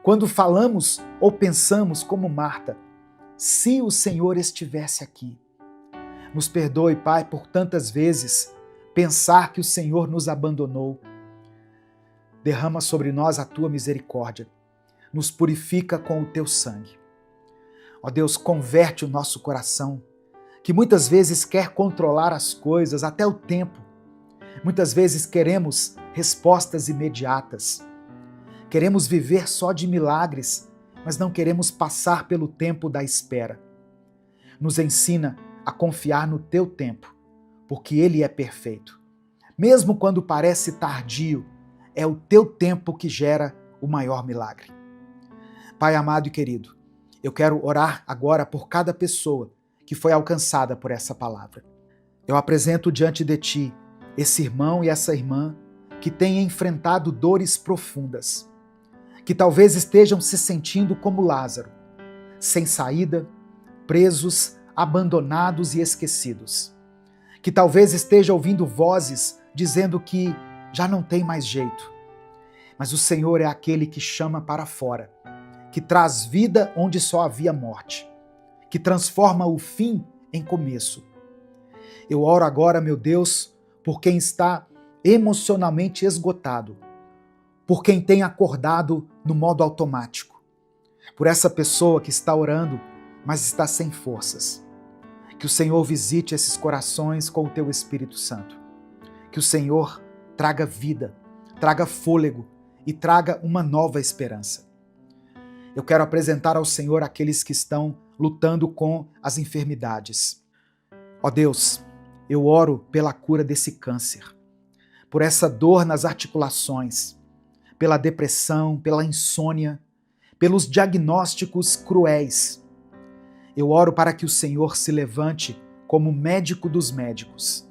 Speaker 1: quando falamos ou pensamos como Marta, se o Senhor estivesse aqui. Nos perdoe, Pai, por tantas vezes pensar que o Senhor nos abandonou. Derrama sobre nós a tua misericórdia. Nos purifica com o teu sangue. Ó Deus, converte o nosso coração, que muitas vezes quer controlar as coisas, até o tempo. Muitas vezes queremos respostas imediatas. Queremos viver só de milagres, mas não queremos passar pelo tempo da espera. Nos ensina a confiar no teu tempo, porque ele é perfeito. Mesmo quando parece tardio, é o teu tempo que gera o maior milagre. Pai amado e querido, eu quero orar agora por cada pessoa que foi alcançada por essa palavra. Eu apresento diante de ti esse irmão e essa irmã que têm enfrentado dores profundas, que talvez estejam se sentindo como Lázaro, sem saída, presos, abandonados e esquecidos. Que talvez esteja ouvindo vozes dizendo que já não tem mais jeito. Mas o Senhor é aquele que chama para fora, que traz vida onde só havia morte, que transforma o fim em começo. Eu oro agora, meu Deus, por quem está emocionalmente esgotado, por quem tem acordado no modo automático, por essa pessoa que está orando, mas está sem forças. Que o Senhor visite esses corações com o teu Espírito Santo. Que o Senhor traga vida, traga fôlego e traga uma nova esperança. Eu quero apresentar ao Senhor aqueles que estão lutando com as enfermidades. Ó Deus, eu oro pela cura desse câncer, por essa dor nas articulações, pela depressão, pela insônia, pelos diagnósticos cruéis. Eu oro para que o Senhor se levante como médico dos médicos,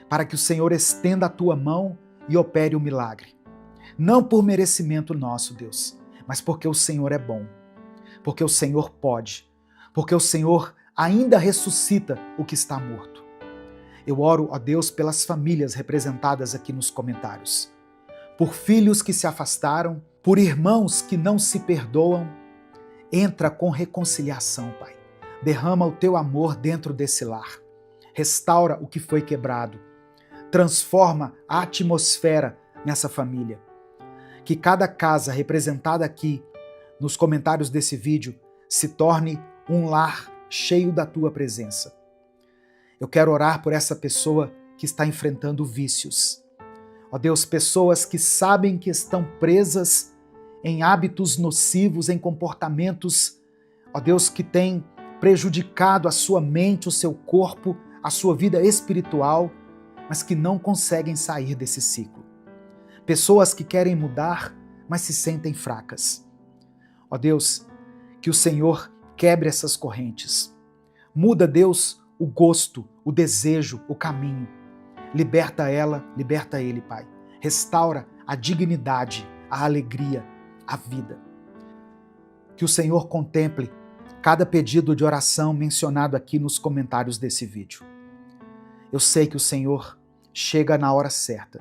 Speaker 1: para que o Senhor estenda a tua mão e opere o milagre. Não por merecimento nosso, Deus, mas porque o Senhor é bom, porque o Senhor pode, porque o Senhor ainda ressuscita o que está morto. Eu oro, ó Deus, pelas famílias representadas aqui nos comentários, por filhos que se afastaram, por irmãos que não se perdoam. Entra com reconciliação, Pai. Derrama o teu amor dentro desse lar. Restaura o que foi quebrado. Transforma a atmosfera nessa família. Que cada casa representada aqui nos comentários desse vídeo se torne um lar cheio da tua presença. Eu quero orar por essa pessoa que está enfrentando vícios. Ó Deus, pessoas que sabem que estão presas em hábitos nocivos, em comportamentos, ó Deus, que têm prejudicado a sua mente, o seu corpo, a sua vida espiritual, mas que não conseguem sair desse ciclo. Pessoas que querem mudar, mas se sentem fracas. Ó Deus, que o Senhor quebre essas correntes. Muda, Deus, o gosto, o desejo, o caminho. Liberta ela, liberta ele, Pai. Restaura a dignidade, a alegria, a vida. Que o Senhor contemple cada pedido de oração mencionado aqui nos comentários desse vídeo. Eu sei que o Senhor chega na hora certa.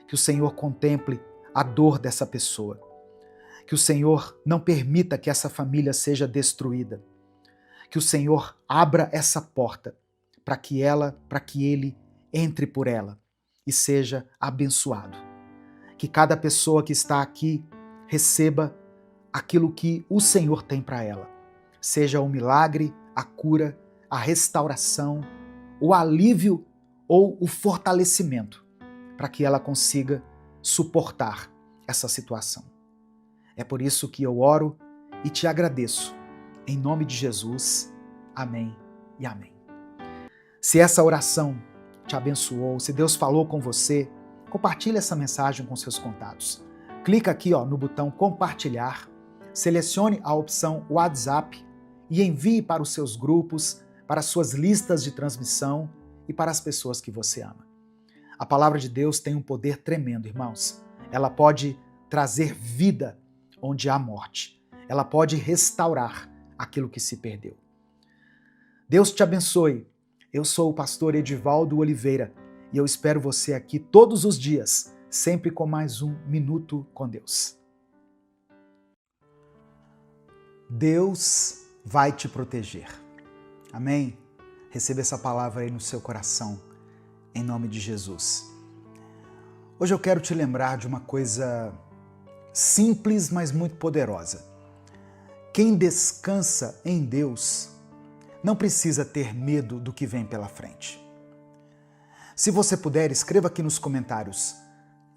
Speaker 1: Que o Senhor contemple a dor dessa pessoa. Que o Senhor não permita que essa família seja destruída. Que o Senhor abra essa porta para que ele entre por ela e seja abençoado. Que cada pessoa que está aqui receba aquilo que o Senhor tem para ela. Seja o milagre, a cura, a restauração, o alívio ou o fortalecimento para que ela consiga suportar essa situação. É por isso que eu oro e te agradeço. Em nome de Jesus. Amém e amém. Se essa oração te abençoou, se Deus falou com você, compartilhe essa mensagem com seus contatos. Clica aqui no botão compartilhar, selecione a opção WhatsApp e envie para os seus grupos, para as suas listas de transmissão e para as pessoas que você ama. A palavra de Deus tem um poder tremendo, irmãos. Ela pode trazer vida onde há morte. Ela pode restaurar aquilo que se perdeu. Deus te abençoe. Eu sou o pastor Edivaldo Oliveira e eu espero você aqui todos os dias, sempre com mais um Minuto com Deus. Deus vai te proteger. Amém? Receba essa palavra aí no seu coração, em nome de Jesus. Hoje eu quero te lembrar de uma coisa simples, mas muito poderosa. Quem descansa em Deus não precisa ter medo do que vem pela frente. Se você puder, escreva aqui nos comentários: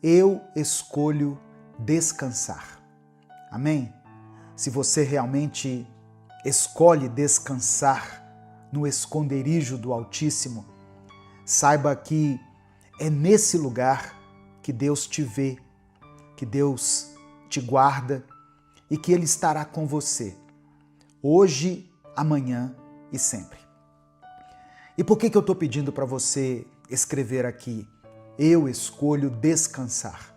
Speaker 1: eu escolho descansar. Amém? Se você realmente escolhe descansar no esconderijo do Altíssimo, saiba que é nesse lugar que Deus te vê, que Deus te guarda e que Ele estará com você, hoje, amanhã e sempre. E por que eu estou pedindo para você escrever aqui, eu escolho descansar?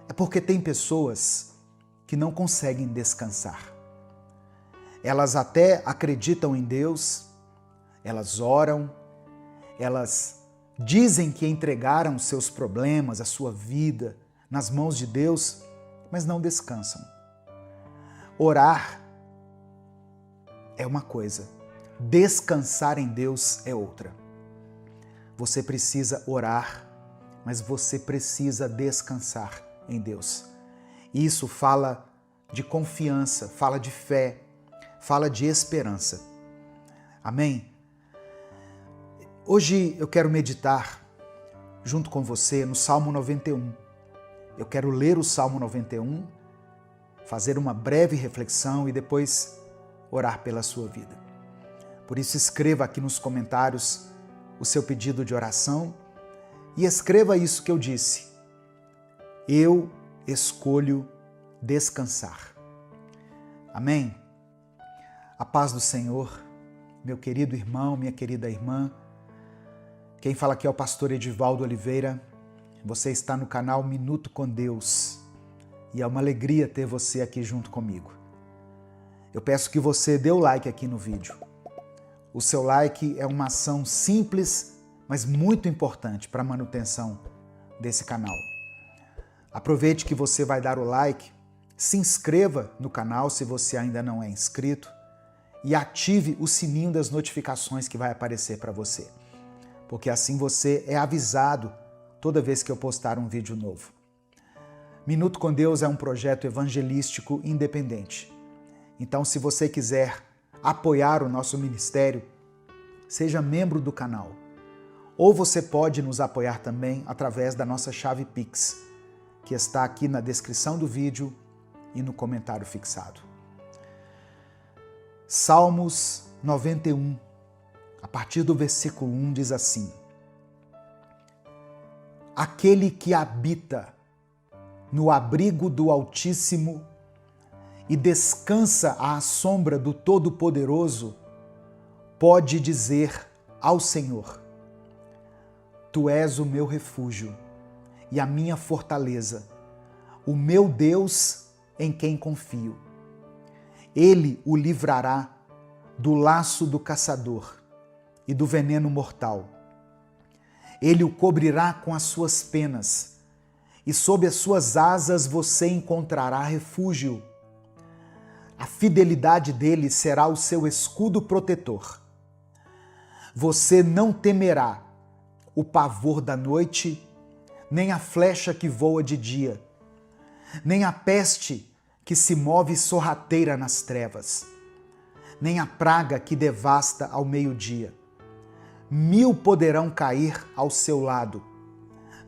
Speaker 1: É porque tem pessoas que não conseguem descansar. Elas até acreditam em Deus, elas oram, elas dizem que entregaram seus problemas, a sua vida nas mãos de Deus, mas não descansam. Orar é uma coisa, descansar em Deus é outra. Você precisa orar, mas você precisa descansar em Deus. Isso fala de confiança, fala de fé, fala de esperança. Amém? Hoje eu quero meditar junto com você no Salmo 91. Eu quero ler o Salmo 91, fazer uma breve reflexão e depois orar pela sua vida. Por isso escreva aqui nos comentários o seu pedido de oração e escreva isso que eu disse. Eu escolho descansar. Amém? A paz do Senhor meu querido irmão, minha querida irmã. Quem fala aqui é o pastor Edivaldo Oliveira. Você está no canal Minuto com Deus e é uma alegria ter você aqui junto comigo. Eu peço que você dê o like aqui no vídeo. O seu like é uma ação simples, mas muito importante para a manutenção desse canal. Aproveite que você vai dar o like, se inscreva no canal se você ainda não é inscrito e ative o sininho das notificações que vai aparecer para você, porque assim você é avisado toda vez que eu postar um vídeo novo. Minuto com Deus é um projeto evangelístico independente. Então, se você quiser apoiar o nosso ministério, seja membro do canal. Ou você pode nos apoiar também através da nossa chave Pix, que está aqui na descrição do vídeo e no comentário fixado. Salmos 91, a partir do versículo 1, diz assim: Aquele que habita no abrigo do Altíssimo e descansa à sombra do Todo-Poderoso, pode dizer ao Senhor: Tu és o meu refúgio e a minha fortaleza, o meu Deus em quem confio. Ele o livrará do laço do caçador e do veneno mortal. Ele o cobrirá com as suas penas, e sob as suas asas você encontrará refúgio. A fidelidade dele será o seu escudo protetor. Você não temerá o pavor da noite, nem a flecha que voa de dia, nem a peste que se move sorrateira nas trevas, nem a praga que devasta ao meio-dia. 1000 poderão cair ao seu lado,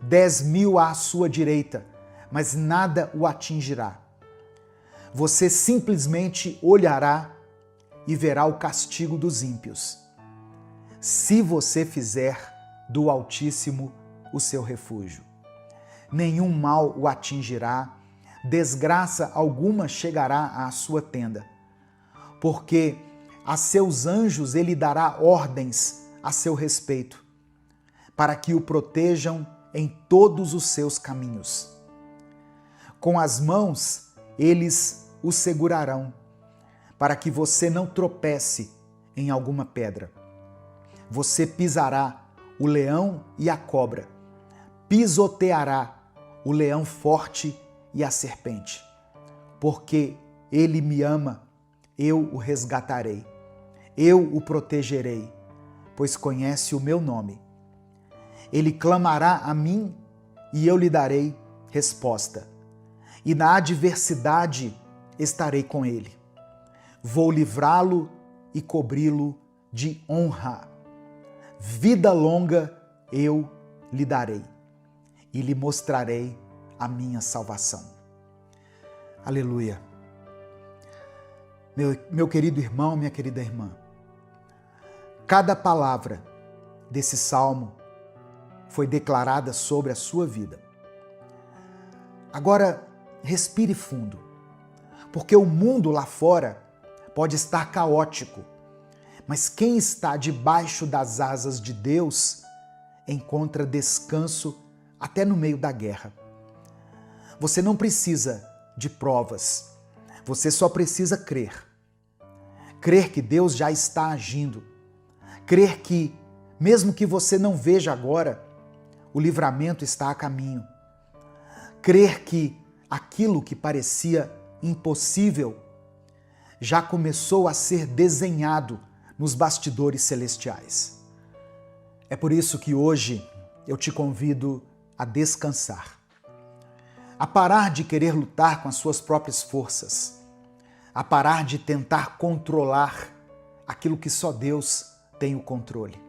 Speaker 1: 10.000 à sua direita, mas nada o atingirá. Você simplesmente olhará e verá o castigo dos ímpios, se você fizer do Altíssimo o seu refúgio. Nenhum mal o atingirá, desgraça alguma chegará à sua tenda, porque a seus anjos ele dará ordens a seu respeito, para que o protejam em todos os seus caminhos. Com as mãos eles o segurarão, para que você não tropece em alguma pedra. Você pisará o leão e a cobra, pisoteará o leão forte e a serpente. Porque ele me ama, eu o resgatarei, eu o protegerei, pois conhece o meu nome. Ele clamará a mim e eu lhe darei resposta. E na adversidade estarei com ele. Vou livrá-lo e cobri-lo de honra. Vida longa eu lhe darei e lhe mostrarei a minha salvação. Aleluia. Meu querido irmão, minha querida irmã, cada palavra desse salmo foi declarada sobre a sua vida. Agora, respire fundo, porque o mundo lá fora pode estar caótico, mas quem está debaixo das asas de Deus encontra descanso até no meio da guerra. Você não precisa de provas, você só precisa crer. Crer que Deus já está agindo. Crer que, mesmo que você não veja agora, o livramento está a caminho. Crer que aquilo que parecia impossível já começou a ser desenhado nos bastidores celestiais. É por isso que hoje eu te convido a descansar, a parar de querer lutar com as suas próprias forças, a parar de tentar controlar aquilo que só Deus tem o controle.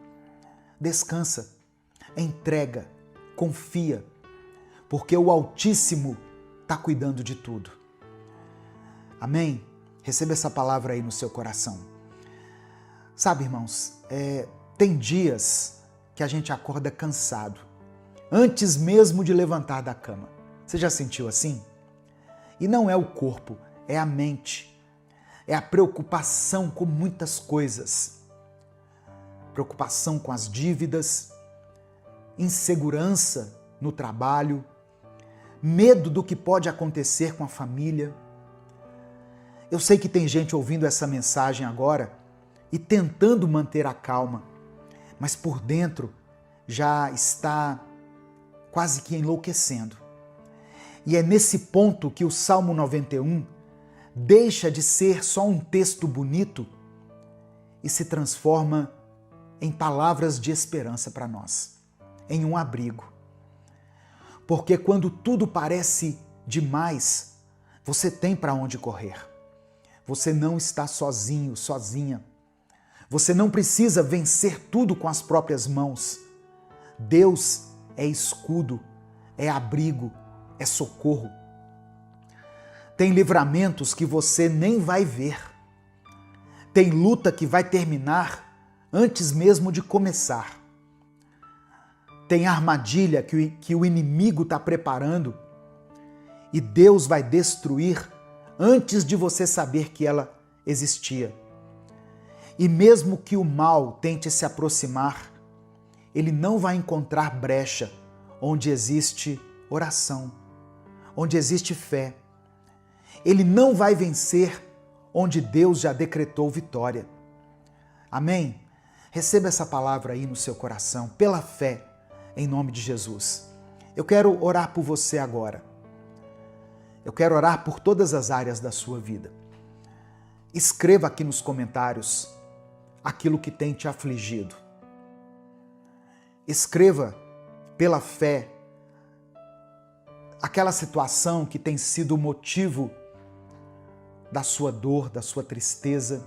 Speaker 1: Descansa, entrega, confia, porque o Altíssimo está cuidando de tudo. Amém? Receba essa palavra aí no seu coração. Sabe, irmãos, tem dias que a gente acorda cansado, antes mesmo de levantar da cama. Você já sentiu assim? E não é o corpo, é a mente. É a preocupação com muitas coisas. preocupação com as dívidas, insegurança no trabalho, medo do que pode acontecer com a família. Eu sei que tem gente ouvindo essa mensagem agora e tentando manter a calma, mas por dentro já está quase que enlouquecendo. E é nesse ponto que o Salmo 91 deixa de ser só um texto bonito e se transforma em palavras de esperança para nós, em um abrigo. Porque quando tudo parece demais, você tem para onde correr. Você não está sozinho, sozinha. Você não precisa vencer tudo com as próprias mãos. Deus é escudo, é abrigo, é socorro. Tem livramentos que você nem vai ver. Tem luta que vai terminar antes mesmo de começar. Tem armadilha que o inimigo está preparando e Deus vai destruir antes de você saber que ela existia. E mesmo que o mal tente se aproximar, ele não vai encontrar brecha onde existe oração, onde existe fé. Ele não vai vencer onde Deus já decretou vitória. Amém? Receba essa palavra aí no seu coração, pela fé, em nome de Jesus. Eu quero orar por você agora. Eu quero orar por todas as áreas da sua vida. Escreva aqui nos comentários aquilo que tem te afligido. Escreva pela fé aquela situação que tem sido o motivo da sua dor, da sua tristeza,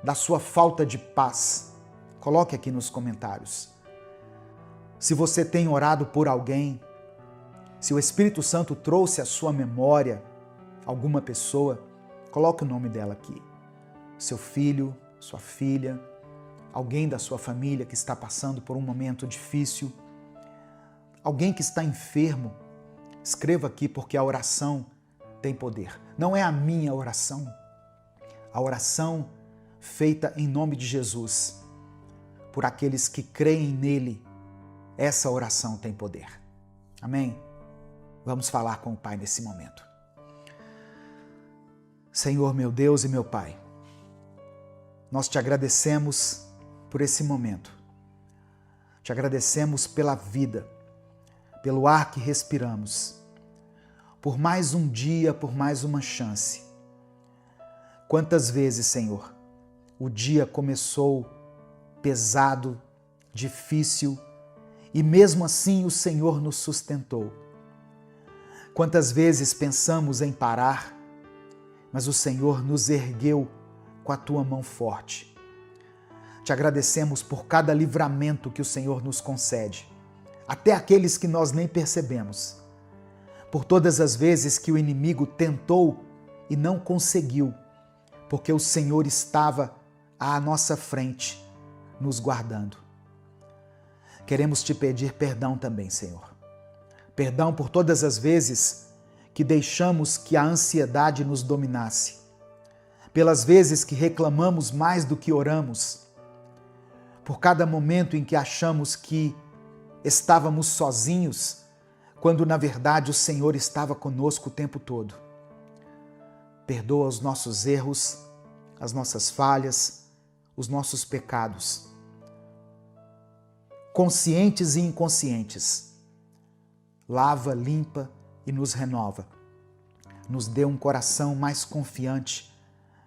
Speaker 1: da sua falta de paz. Coloque aqui nos comentários. Se você tem orado por alguém, se o Espírito Santo trouxe à sua memória alguma pessoa, coloque o nome dela aqui. Seu filho, sua filha, alguém da sua família que está passando por um momento difícil, alguém que está enfermo, escreva aqui porque a oração tem poder. Não é a minha oração, a oração feita em nome de Jesus, por aqueles que creem nele, essa oração tem poder. Amém? Vamos falar com o Pai nesse momento. Senhor, meu Deus e meu Pai, nós te agradecemos por esse momento. Te agradecemos pela vida, pelo ar que respiramos, por mais um dia, por mais uma chance. Quantas vezes, Senhor, o dia começou pesado, difícil, e mesmo assim o Senhor nos sustentou. Quantas vezes pensamos em parar, mas o Senhor nos ergueu com a tua mão forte. Te agradecemos por cada livramento que o Senhor nos concede, até aqueles que nós nem percebemos. Por todas as vezes que o inimigo tentou e não conseguiu, porque o Senhor estava à nossa frente, nos guardando. Queremos te pedir perdão também, Senhor. Perdão por todas as vezes que deixamos que a ansiedade nos dominasse, pelas vezes que reclamamos mais do que oramos, por cada momento em que achamos que estávamos sozinhos, quando na verdade o Senhor estava conosco o tempo todo. Perdoa os nossos erros, as nossas falhas, os nossos pecados, conscientes e inconscientes. Lava, limpa e nos renova. Nos dê um coração mais confiante,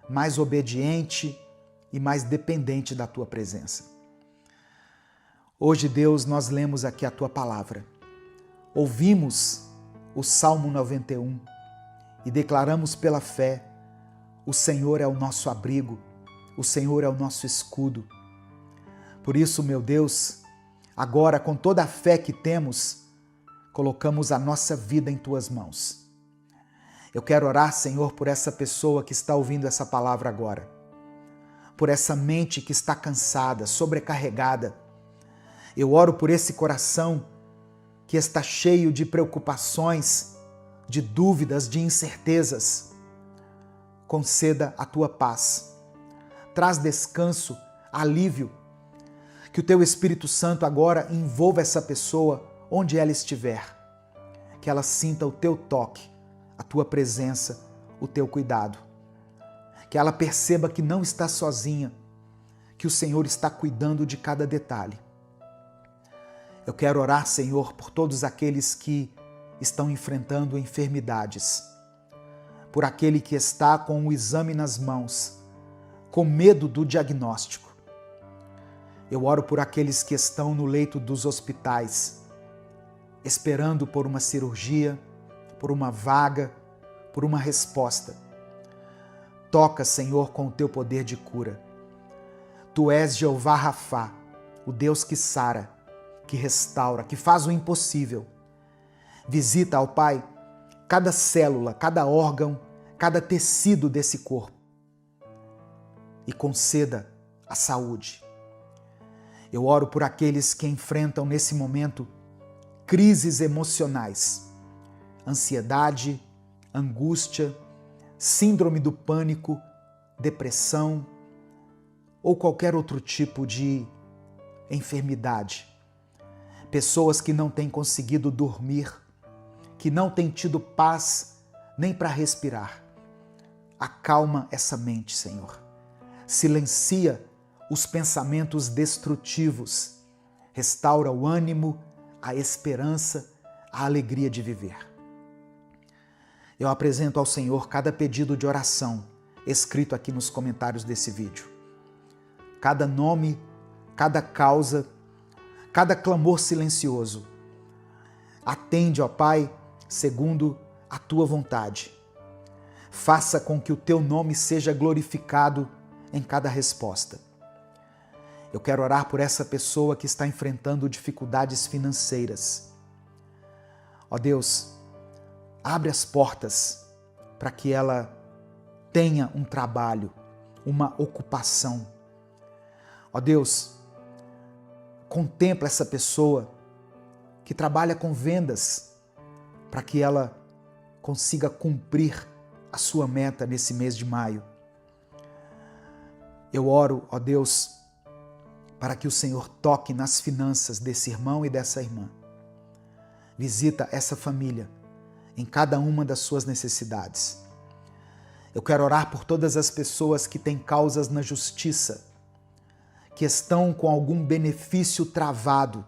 Speaker 1: mais obediente e mais dependente da tua presença. Hoje, Deus, nós lemos aqui a tua palavra. Ouvimos o Salmo 91 e declaramos pela fé: o Senhor é o nosso abrigo, o Senhor é o nosso escudo. Por isso, meu Deus, agora, com toda a fé que temos, colocamos a nossa vida em tuas mãos. Eu quero orar, Senhor, por essa pessoa que está ouvindo essa palavra agora, por essa mente que está cansada, sobrecarregada. Eu oro por esse coração que está cheio de preocupações, de dúvidas, de incertezas. Conceda a tua paz. Traz descanso alívio. Que o teu Espírito Santo agora envolva essa pessoa onde ela estiver. Que ela sinta o teu toque, a tua presença, o teu cuidado. Que ela perceba que não está sozinha, que o Senhor está cuidando de cada detalhe. Eu quero orar, Senhor, por todos aqueles que estão enfrentando enfermidades, por aquele que está com o exame nas mãos, com medo do diagnóstico. Eu oro por aqueles que estão no leito dos hospitais, esperando por uma cirurgia, por uma vaga, por uma resposta. Toca, Senhor, com o teu poder de cura. Tu és Jeová Rafá, o Deus que sara, que restaura, que faz o impossível. Visita, ó Pai, cada célula, cada órgão, cada tecido desse corpo e conceda a saúde. Eu oro por aqueles que enfrentam nesse momento crises emocionais, ansiedade, angústia, síndrome do pânico, depressão ou qualquer outro tipo de enfermidade. Pessoas que não têm conseguido dormir, que não têm tido paz nem para respirar. Acalma essa mente, Senhor. Silencia os pensamentos destrutivos. Restaura o ânimo, a esperança, a alegria de viver. Eu apresento ao Senhor cada pedido de oração escrito aqui nos comentários desse vídeo. Cada nome, cada causa, cada clamor silencioso. Atende, ó Pai, segundo a tua vontade. Faça com que o teu nome seja glorificado em cada resposta. Eu quero orar por essa pessoa que está enfrentando dificuldades financeiras. Ó Deus, abre as portas para que ela tenha um trabalho, uma ocupação. Ó Deus, contempla essa pessoa que trabalha com vendas para que ela consiga cumprir a sua meta nesse mês de maio. Eu oro, ó Deus, para que o Senhor toque nas finanças desse irmão e dessa irmã. Visita essa família em cada uma das suas necessidades. Eu quero orar por todas as pessoas que têm causas na justiça, que estão com algum benefício travado,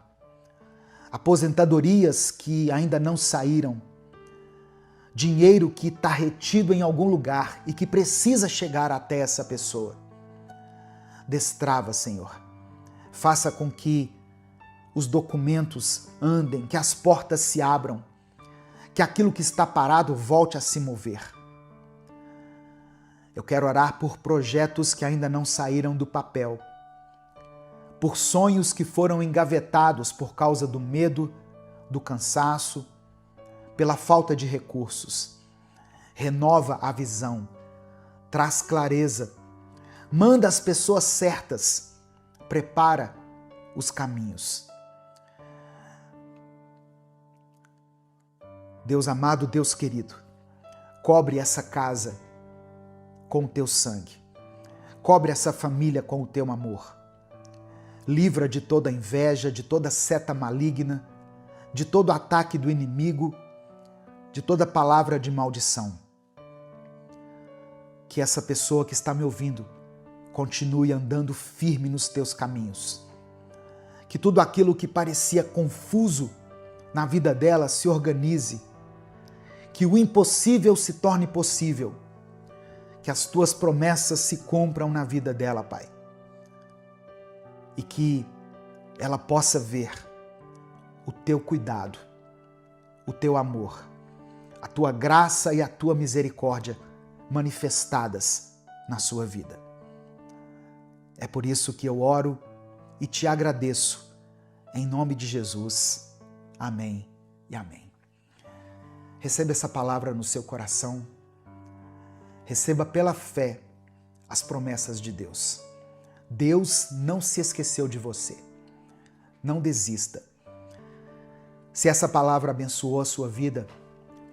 Speaker 1: aposentadorias que ainda não saíram, dinheiro que está retido em algum lugar e que precisa chegar até essa pessoa. Destrava, Senhor. Faça com que os documentos andem, que as portas se abram, que aquilo que está parado volte a se mover. Eu quero orar por projetos que ainda não saíram do papel, por sonhos que foram engavetados por causa do medo, do cansaço, pela falta de recursos. Renova a visão, traz clareza, manda as pessoas certas, prepara os caminhos. Deus amado, Deus querido, cobre essa casa com o teu sangue, cobre essa família com o teu amor. Livra de toda inveja, de toda seta maligna, de todo ataque do inimigo, de toda palavra de maldição. Que essa pessoa que está me ouvindo continue andando firme nos teus caminhos. Que tudo aquilo que parecia confuso na vida dela se organize. Que o impossível se torne possível. Que as tuas promessas se cumpram na vida dela, Pai. E que ela possa ver o teu cuidado, o teu amor, a tua graça e a tua misericórdia manifestadas na sua vida. É por isso que eu oro e te agradeço, em nome de Jesus. Amém e amém. Receba essa palavra no seu coração. Receba pela fé as promessas de Deus. Deus não se esqueceu de você. Não desista. Se essa palavra abençoou a sua vida,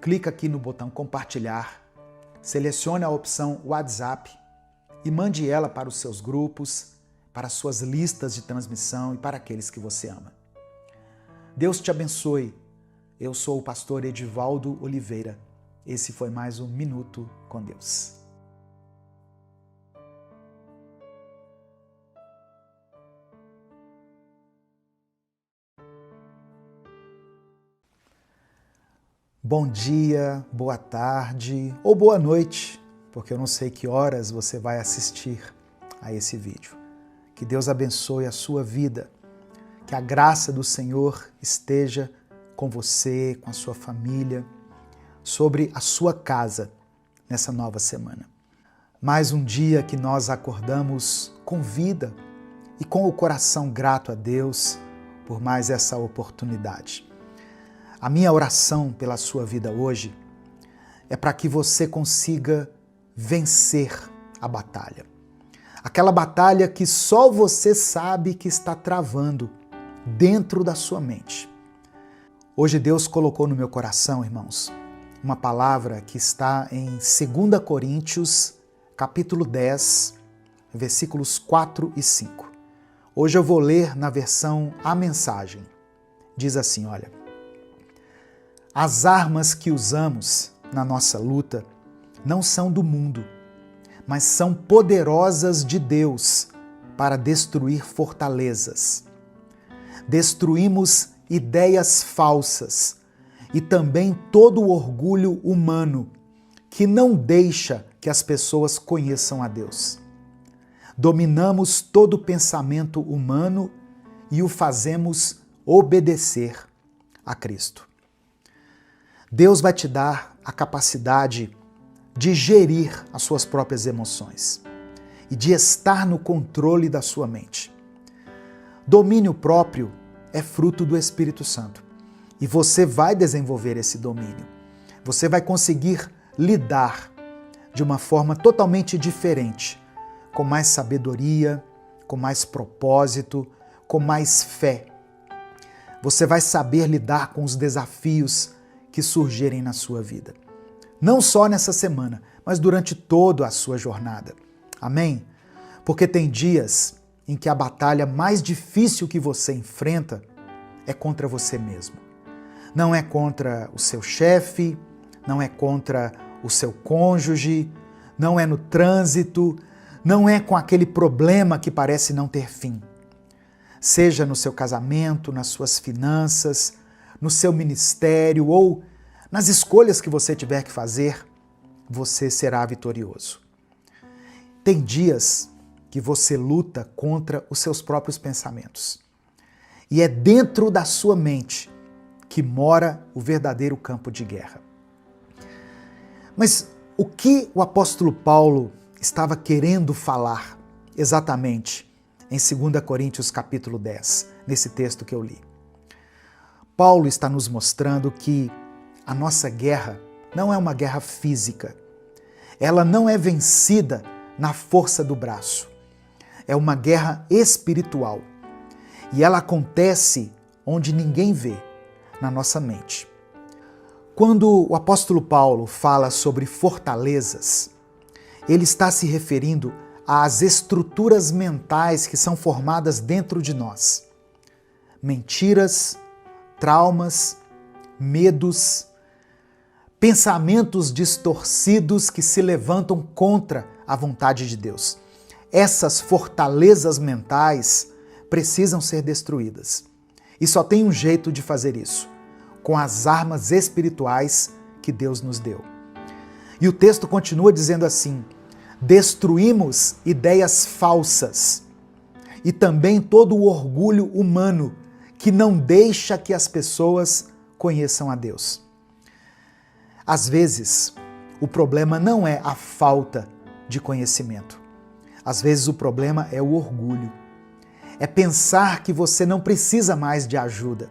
Speaker 1: clica aqui no botão compartilhar, selecione a opção WhatsApp e mande ela para os seus grupos, para suas listas de transmissão e para aqueles que você ama. Deus te abençoe. Eu sou o pastor Edivaldo Oliveira. Esse foi mais um Minuto com Deus. Bom dia, boa tarde ou boa noite, porque eu não sei que horas você vai assistir a esse vídeo. Que Deus abençoe a sua vida, que a graça do Senhor esteja com você, com a sua família, sobre a sua casa nessa nova semana. Mais um dia que nós acordamos com vida e com o coração grato a Deus por mais essa oportunidade. A minha oração pela sua vida hoje é para que você consiga vencer a batalha. Aquela batalha que só você sabe que está travando dentro da sua mente. Hoje Deus colocou no meu coração, irmãos, uma palavra que está em 2 Coríntios, capítulo 10, versículos 4 e 5. Hoje eu vou ler na versão A Mensagem. Diz assim, olha: as armas que usamos na nossa luta não são do mundo, mas são poderosas de Deus para destruir fortalezas. Destruímos ideias falsas e também todo o orgulho humano que não deixa que as pessoas conheçam a Deus. Dominamos todo pensamento humano e o fazemos obedecer a Cristo. Deus vai te dar a capacidade de gerir as suas próprias emoções e de estar no controle da sua mente. Domínio próprio é fruto do Espírito Santo e você vai desenvolver esse domínio. Você vai conseguir lidar de uma forma totalmente diferente, com mais sabedoria, com mais propósito, com mais fé. Você vai saber lidar com os desafios que surgirem na sua vida. Não só nessa semana, mas durante toda a sua jornada. Amém? Porque tem dias em que a batalha mais difícil que você enfrenta é contra você mesmo. Não é contra o seu chefe, não é contra o seu cônjuge, não é no trânsito, não é com aquele problema que parece não ter fim. Seja no seu casamento, nas suas finanças, no seu ministério ou nas escolhas que você tiver que fazer, você será vitorioso. Tem dias que você luta contra os seus próprios pensamentos. E é dentro da sua mente que mora o verdadeiro campo de guerra. Mas o que o apóstolo Paulo estava querendo falar exatamente em 2 Coríntios capítulo 10, nesse texto que eu li? Paulo está nos mostrando que a nossa guerra não é uma guerra física. Ela não é vencida na força do braço. É uma guerra espiritual. E ela acontece onde ninguém vê, na nossa mente. Quando o apóstolo Paulo fala sobre fortalezas, ele está se referindo às estruturas mentais que são formadas dentro de nós. Mentiras, traumas, medos, pensamentos distorcidos que se levantam contra a vontade de Deus. Essas fortalezas mentais precisam ser destruídas. E só tem um jeito de fazer isso, com as armas espirituais que Deus nos deu. E o texto continua dizendo assim: destruímos ideias falsas e também todo o orgulho humano que não deixa que as pessoas conheçam a Deus. Às vezes, o problema não é a falta de conhecimento. Às vezes o problema é o orgulho. É pensar que você não precisa mais de ajuda,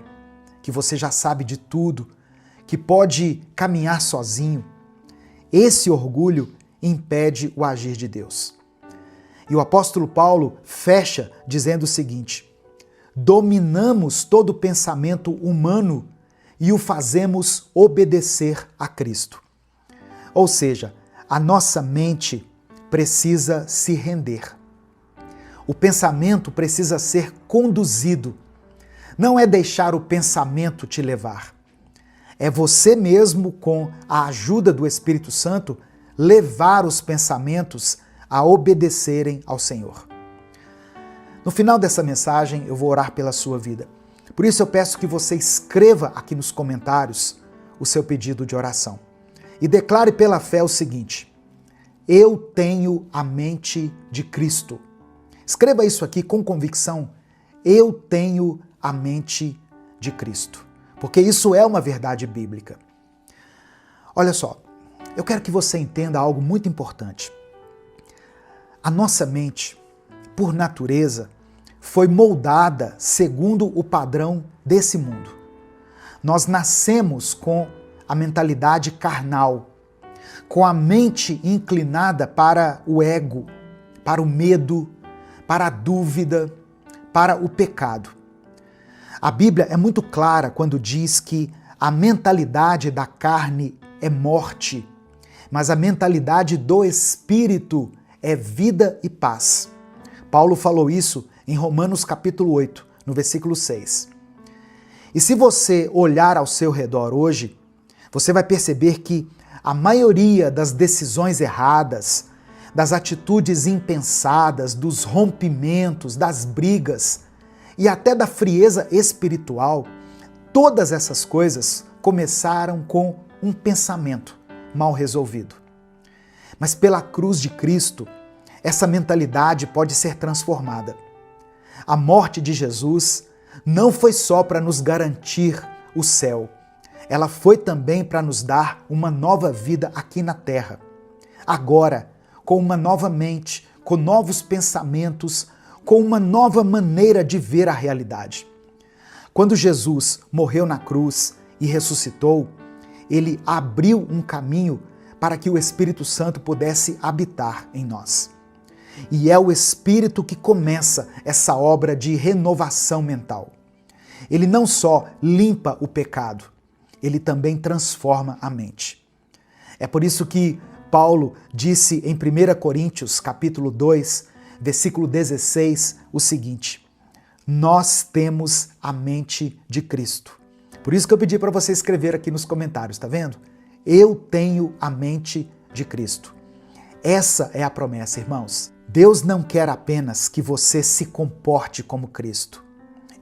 Speaker 1: que você já sabe de tudo, que pode caminhar sozinho. Esse orgulho impede o agir de Deus. E o apóstolo Paulo fecha dizendo o seguinte: dominamos todo pensamento humano e o fazemos obedecer a Cristo. Ou seja, a nossa mente precisa se render. O pensamento precisa ser conduzido. Não é deixar o pensamento te levar. É você mesmo, com a ajuda do Espírito Santo, levar os pensamentos a obedecerem ao Senhor. No final dessa mensagem, eu vou orar pela sua vida. Por isso eu peço que você escreva aqui nos comentários o seu pedido de oração. E declare pela fé o seguinte: eu tenho a mente de Cristo. Escreva isso aqui com convicção. Eu tenho a mente de Cristo. Porque isso é uma verdade bíblica. Olha só, eu quero que você entenda algo muito importante. A nossa mente, por natureza, foi moldada segundo o padrão desse mundo. Nós nascemos com a mentalidade carnal, com a mente inclinada para o ego, para o medo, para a dúvida, para o pecado. A Bíblia é muito clara quando diz que a mentalidade da carne é morte, mas a mentalidade do Espírito é vida e paz. Paulo falou isso em Romanos capítulo 8, no versículo 6. E se você olhar ao seu redor hoje, você vai perceber que a maioria das decisões erradas, das atitudes impensadas, dos rompimentos, das brigas e até da frieza espiritual, todas essas coisas começaram com um pensamento mal resolvido. Mas pela cruz de Cristo, essa mentalidade pode ser transformada. A morte de Jesus não foi só para nos garantir o céu, ela foi também para nos dar uma nova vida aqui na terra. Agora, com uma nova mente, com novos pensamentos, com uma nova maneira de ver a realidade. Quando Jesus morreu na cruz e ressuscitou, ele abriu um caminho para que o Espírito Santo pudesse habitar em nós. E é o Espírito que começa essa obra de renovação mental. Ele não só limpa o pecado, ele também transforma a mente. É por isso que Paulo disse em 1 Coríntios, capítulo 2, versículo 16, o seguinte: nós temos a mente de Cristo. Por isso que eu pedi para você escrever aqui nos comentários, tá vendo? Eu tenho a mente de Cristo. Essa é a promessa, irmãos. Deus não quer apenas que você se comporte como Cristo.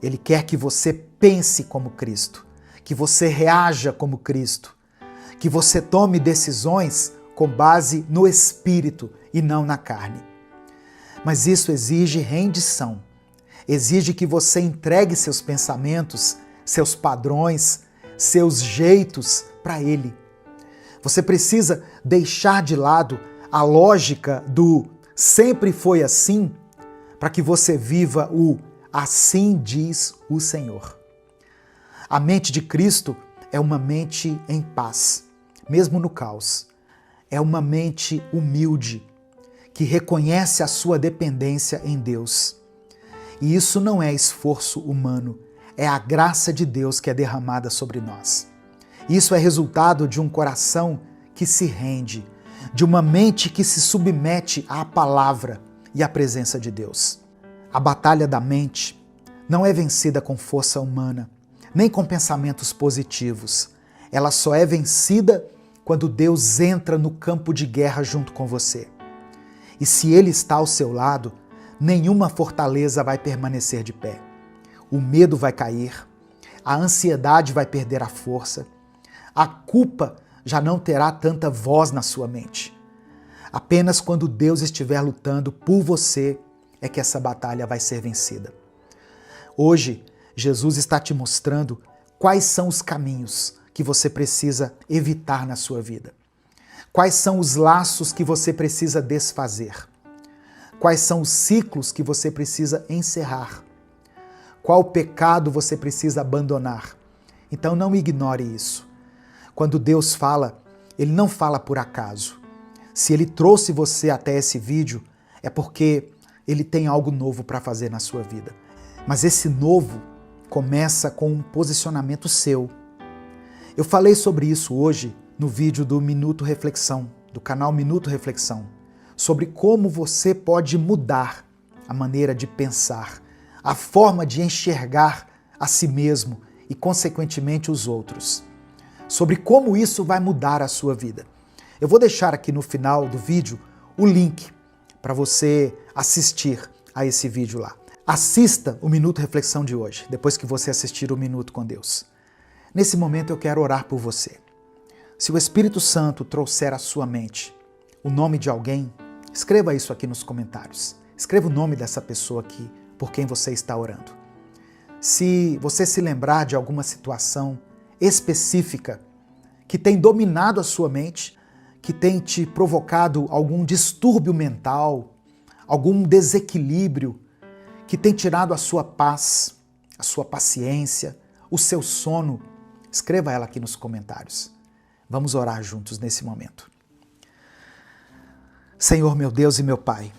Speaker 1: Ele quer que você pense como Cristo, que você reaja como Cristo, que você tome decisões com base no Espírito e não na carne. Mas isso exige rendição, exige que você entregue seus pensamentos, seus padrões, seus jeitos para Ele. Você precisa deixar de lado a lógica do sempre foi assim, para que você viva o assim diz o Senhor. A mente de Cristo é uma mente em paz, mesmo no caos. É uma mente humilde, que reconhece a sua dependência em Deus. E isso não é esforço humano, é a graça de Deus que é derramada sobre nós. Isso é resultado de um coração que se rende, de uma mente que se submete à palavra e à presença de Deus. A batalha da mente não é vencida com força humana, nem com pensamentos positivos. Ela só é vencida quando Deus entra no campo de guerra junto com você. E se Ele está ao seu lado, nenhuma fortaleza vai permanecer de pé. O medo vai cair, a ansiedade vai perder a força, a culpa já não terá tanta voz na sua mente. Apenas quando Deus estiver lutando por você é que essa batalha vai ser vencida. Hoje, Jesus está te mostrando quais são os caminhos que você precisa evitar na sua vida. Quais são os laços que você precisa desfazer? Quais são os ciclos que você precisa encerrar? Qual pecado você precisa abandonar? Então não ignore isso. Quando Deus fala, Ele não fala por acaso. Se Ele trouxe você até esse vídeo, é porque Ele tem algo novo para fazer na sua vida. Mas esse novo começa com um posicionamento seu. Eu falei sobre isso hoje no vídeo do Minuto Reflexão, do canal Minuto Reflexão, sobre como você pode mudar a maneira de pensar, a forma de enxergar a si mesmo e, consequentemente, os outros. Sobre como isso vai mudar a sua vida. Eu vou deixar aqui no final do vídeo o link para você assistir a esse vídeo lá. Assista o Minuto Reflexão de hoje, depois que você assistir o Minuto com Deus. Nesse momento eu quero orar por você. Se o Espírito Santo trouxer à sua mente o nome de alguém, escreva isso aqui nos comentários. Escreva o nome dessa pessoa aqui por quem você está orando. Se você se lembrar de alguma situação específica que tem dominado a sua mente, que tem te provocado algum distúrbio mental, algum desequilíbrio, que tem tirado a sua paz, a sua paciência, o seu sono, escreva ela aqui nos comentários. Vamos orar juntos nesse momento. Senhor, meu Deus e meu Pai,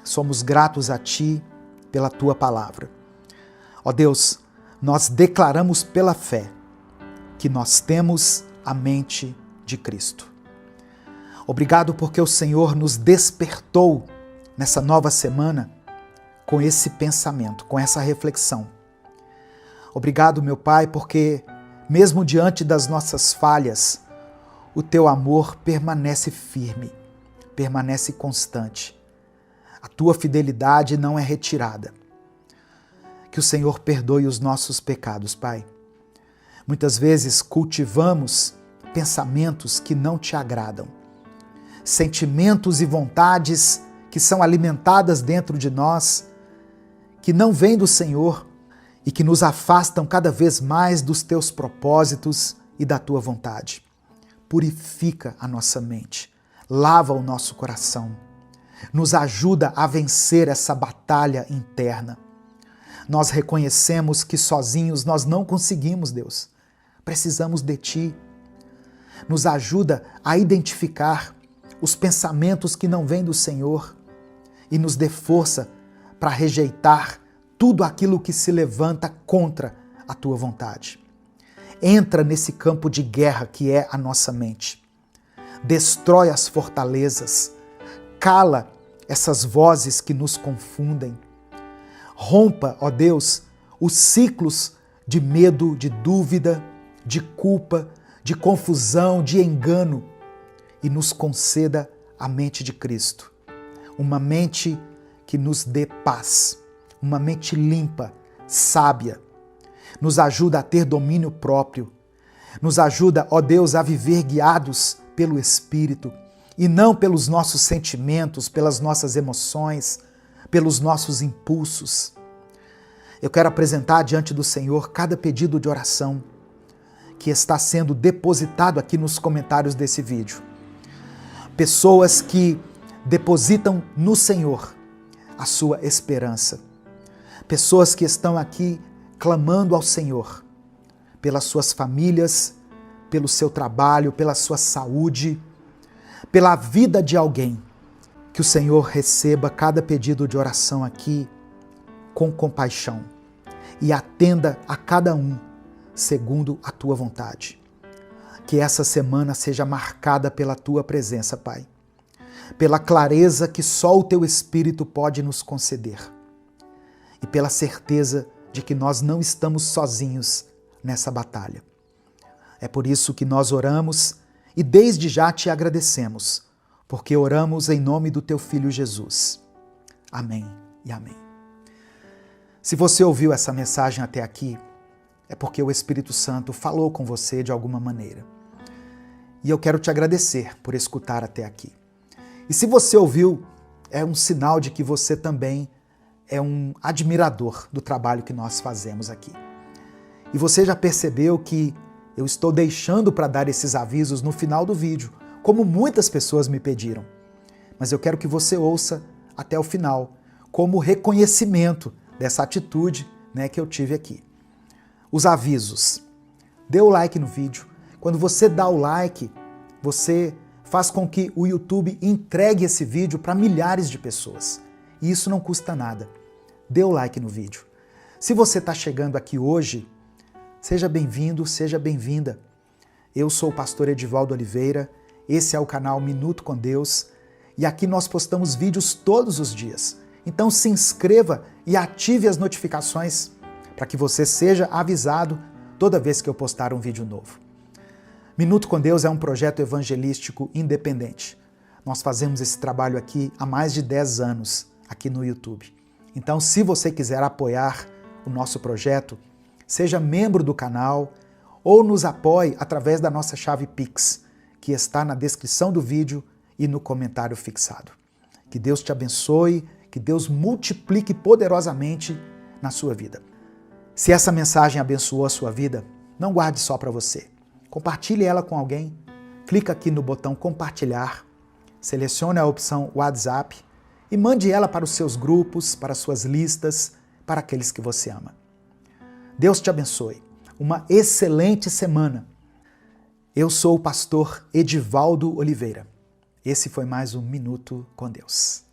Speaker 1: somos gratos a Ti pela Tua palavra. Ó Deus, nós declaramos pela fé que nós temos a mente de Cristo. Obrigado porque o Senhor nos despertou nessa nova semana com esse pensamento, com essa reflexão. Obrigado, meu Pai, porque mesmo diante das nossas falhas, o Teu amor permanece firme, permanece constante. A Tua fidelidade não é retirada. Que o Senhor perdoe os nossos pecados, Pai. Muitas vezes cultivamos pensamentos que não Te agradam, sentimentos e vontades que são alimentadas dentro de nós, que não vêm do Senhor e que nos afastam cada vez mais dos Teus propósitos e da Tua vontade. Purifica a nossa mente, lava o nosso coração, nos ajuda a vencer essa batalha interna. Nós reconhecemos que sozinhos nós não conseguimos, Deus. Precisamos de Ti. Nos ajuda a identificar os pensamentos que não vêm do Senhor e nos dê força para rejeitar tudo aquilo que se levanta contra a Tua vontade. Entra nesse campo de guerra que é a nossa mente. Destrói as fortalezas, cala essas vozes que nos confundem. Rompa, ó Deus, os ciclos de medo, de dúvida, de culpa, de confusão, de engano e nos conceda a mente de Cristo. Uma mente que nos dê paz, uma mente limpa, sábia. Nos ajuda a ter domínio próprio. Nos ajuda, ó Deus, a viver guiados pelo Espírito e não pelos nossos sentimentos, pelas nossas emoções, pelos nossos impulsos. Eu quero apresentar diante do Senhor cada pedido de oração que está sendo depositado aqui nos comentários desse vídeo. Pessoas que depositam no Senhor a sua esperança. Pessoas que estão aqui clamando ao Senhor pelas suas famílias, pelo seu trabalho, pela sua saúde, pela vida de alguém. Que o Senhor receba cada pedido de oração aqui com compaixão e atenda a cada um segundo a Tua vontade. Que essa semana seja marcada pela Tua presença, Pai, pela clareza que só o Teu Espírito pode nos conceder e pela certeza de que nós não estamos sozinhos nessa batalha. É por isso que nós oramos e desde já Te agradecemos, porque oramos em nome do Teu Filho Jesus. Amém e amém. Se você ouviu essa mensagem até aqui, é porque o Espírito Santo falou com você de alguma maneira. E eu quero te agradecer por escutar até aqui. E se você ouviu, é um sinal de que você também é um admirador do trabalho que nós fazemos aqui. E você já percebeu que eu estou deixando para dar esses avisos no final do vídeo, como muitas pessoas me pediram. Mas eu quero que você ouça até o final, como reconhecimento dessa atitude, que eu tive aqui. Os avisos. Dê o like no vídeo. Quando você dá o like, você faz com que o YouTube entregue esse vídeo para milhares de pessoas. E isso não custa nada. Dê o like no vídeo. Se você está chegando aqui hoje, seja bem-vindo, seja bem-vinda. Eu sou o pastor Edivaldo Oliveira, esse é o canal Minuto com Deus, e aqui nós postamos vídeos todos os dias. Então se inscreva e ative as notificações para que você seja avisado toda vez que eu postar um vídeo novo. Minuto com Deus é um projeto evangelístico independente. Nós fazemos esse trabalho aqui há mais de 10 anos, aqui no YouTube. Então, se você quiser apoiar o nosso projeto, seja membro do canal ou nos apoie através da nossa chave Pix, que está na descrição do vídeo e no comentário fixado. Que Deus te abençoe, que Deus multiplique poderosamente na sua vida. Se essa mensagem abençoou a sua vida, não guarde só para você. Compartilhe ela com alguém. Clica aqui no botão compartilhar, selecione a opção WhatsApp e mande ela para os seus grupos, para as suas listas, para aqueles que você ama. Deus te abençoe. Uma excelente semana. Eu sou o pastor Edivaldo Oliveira. Esse foi mais um Minuto com Deus.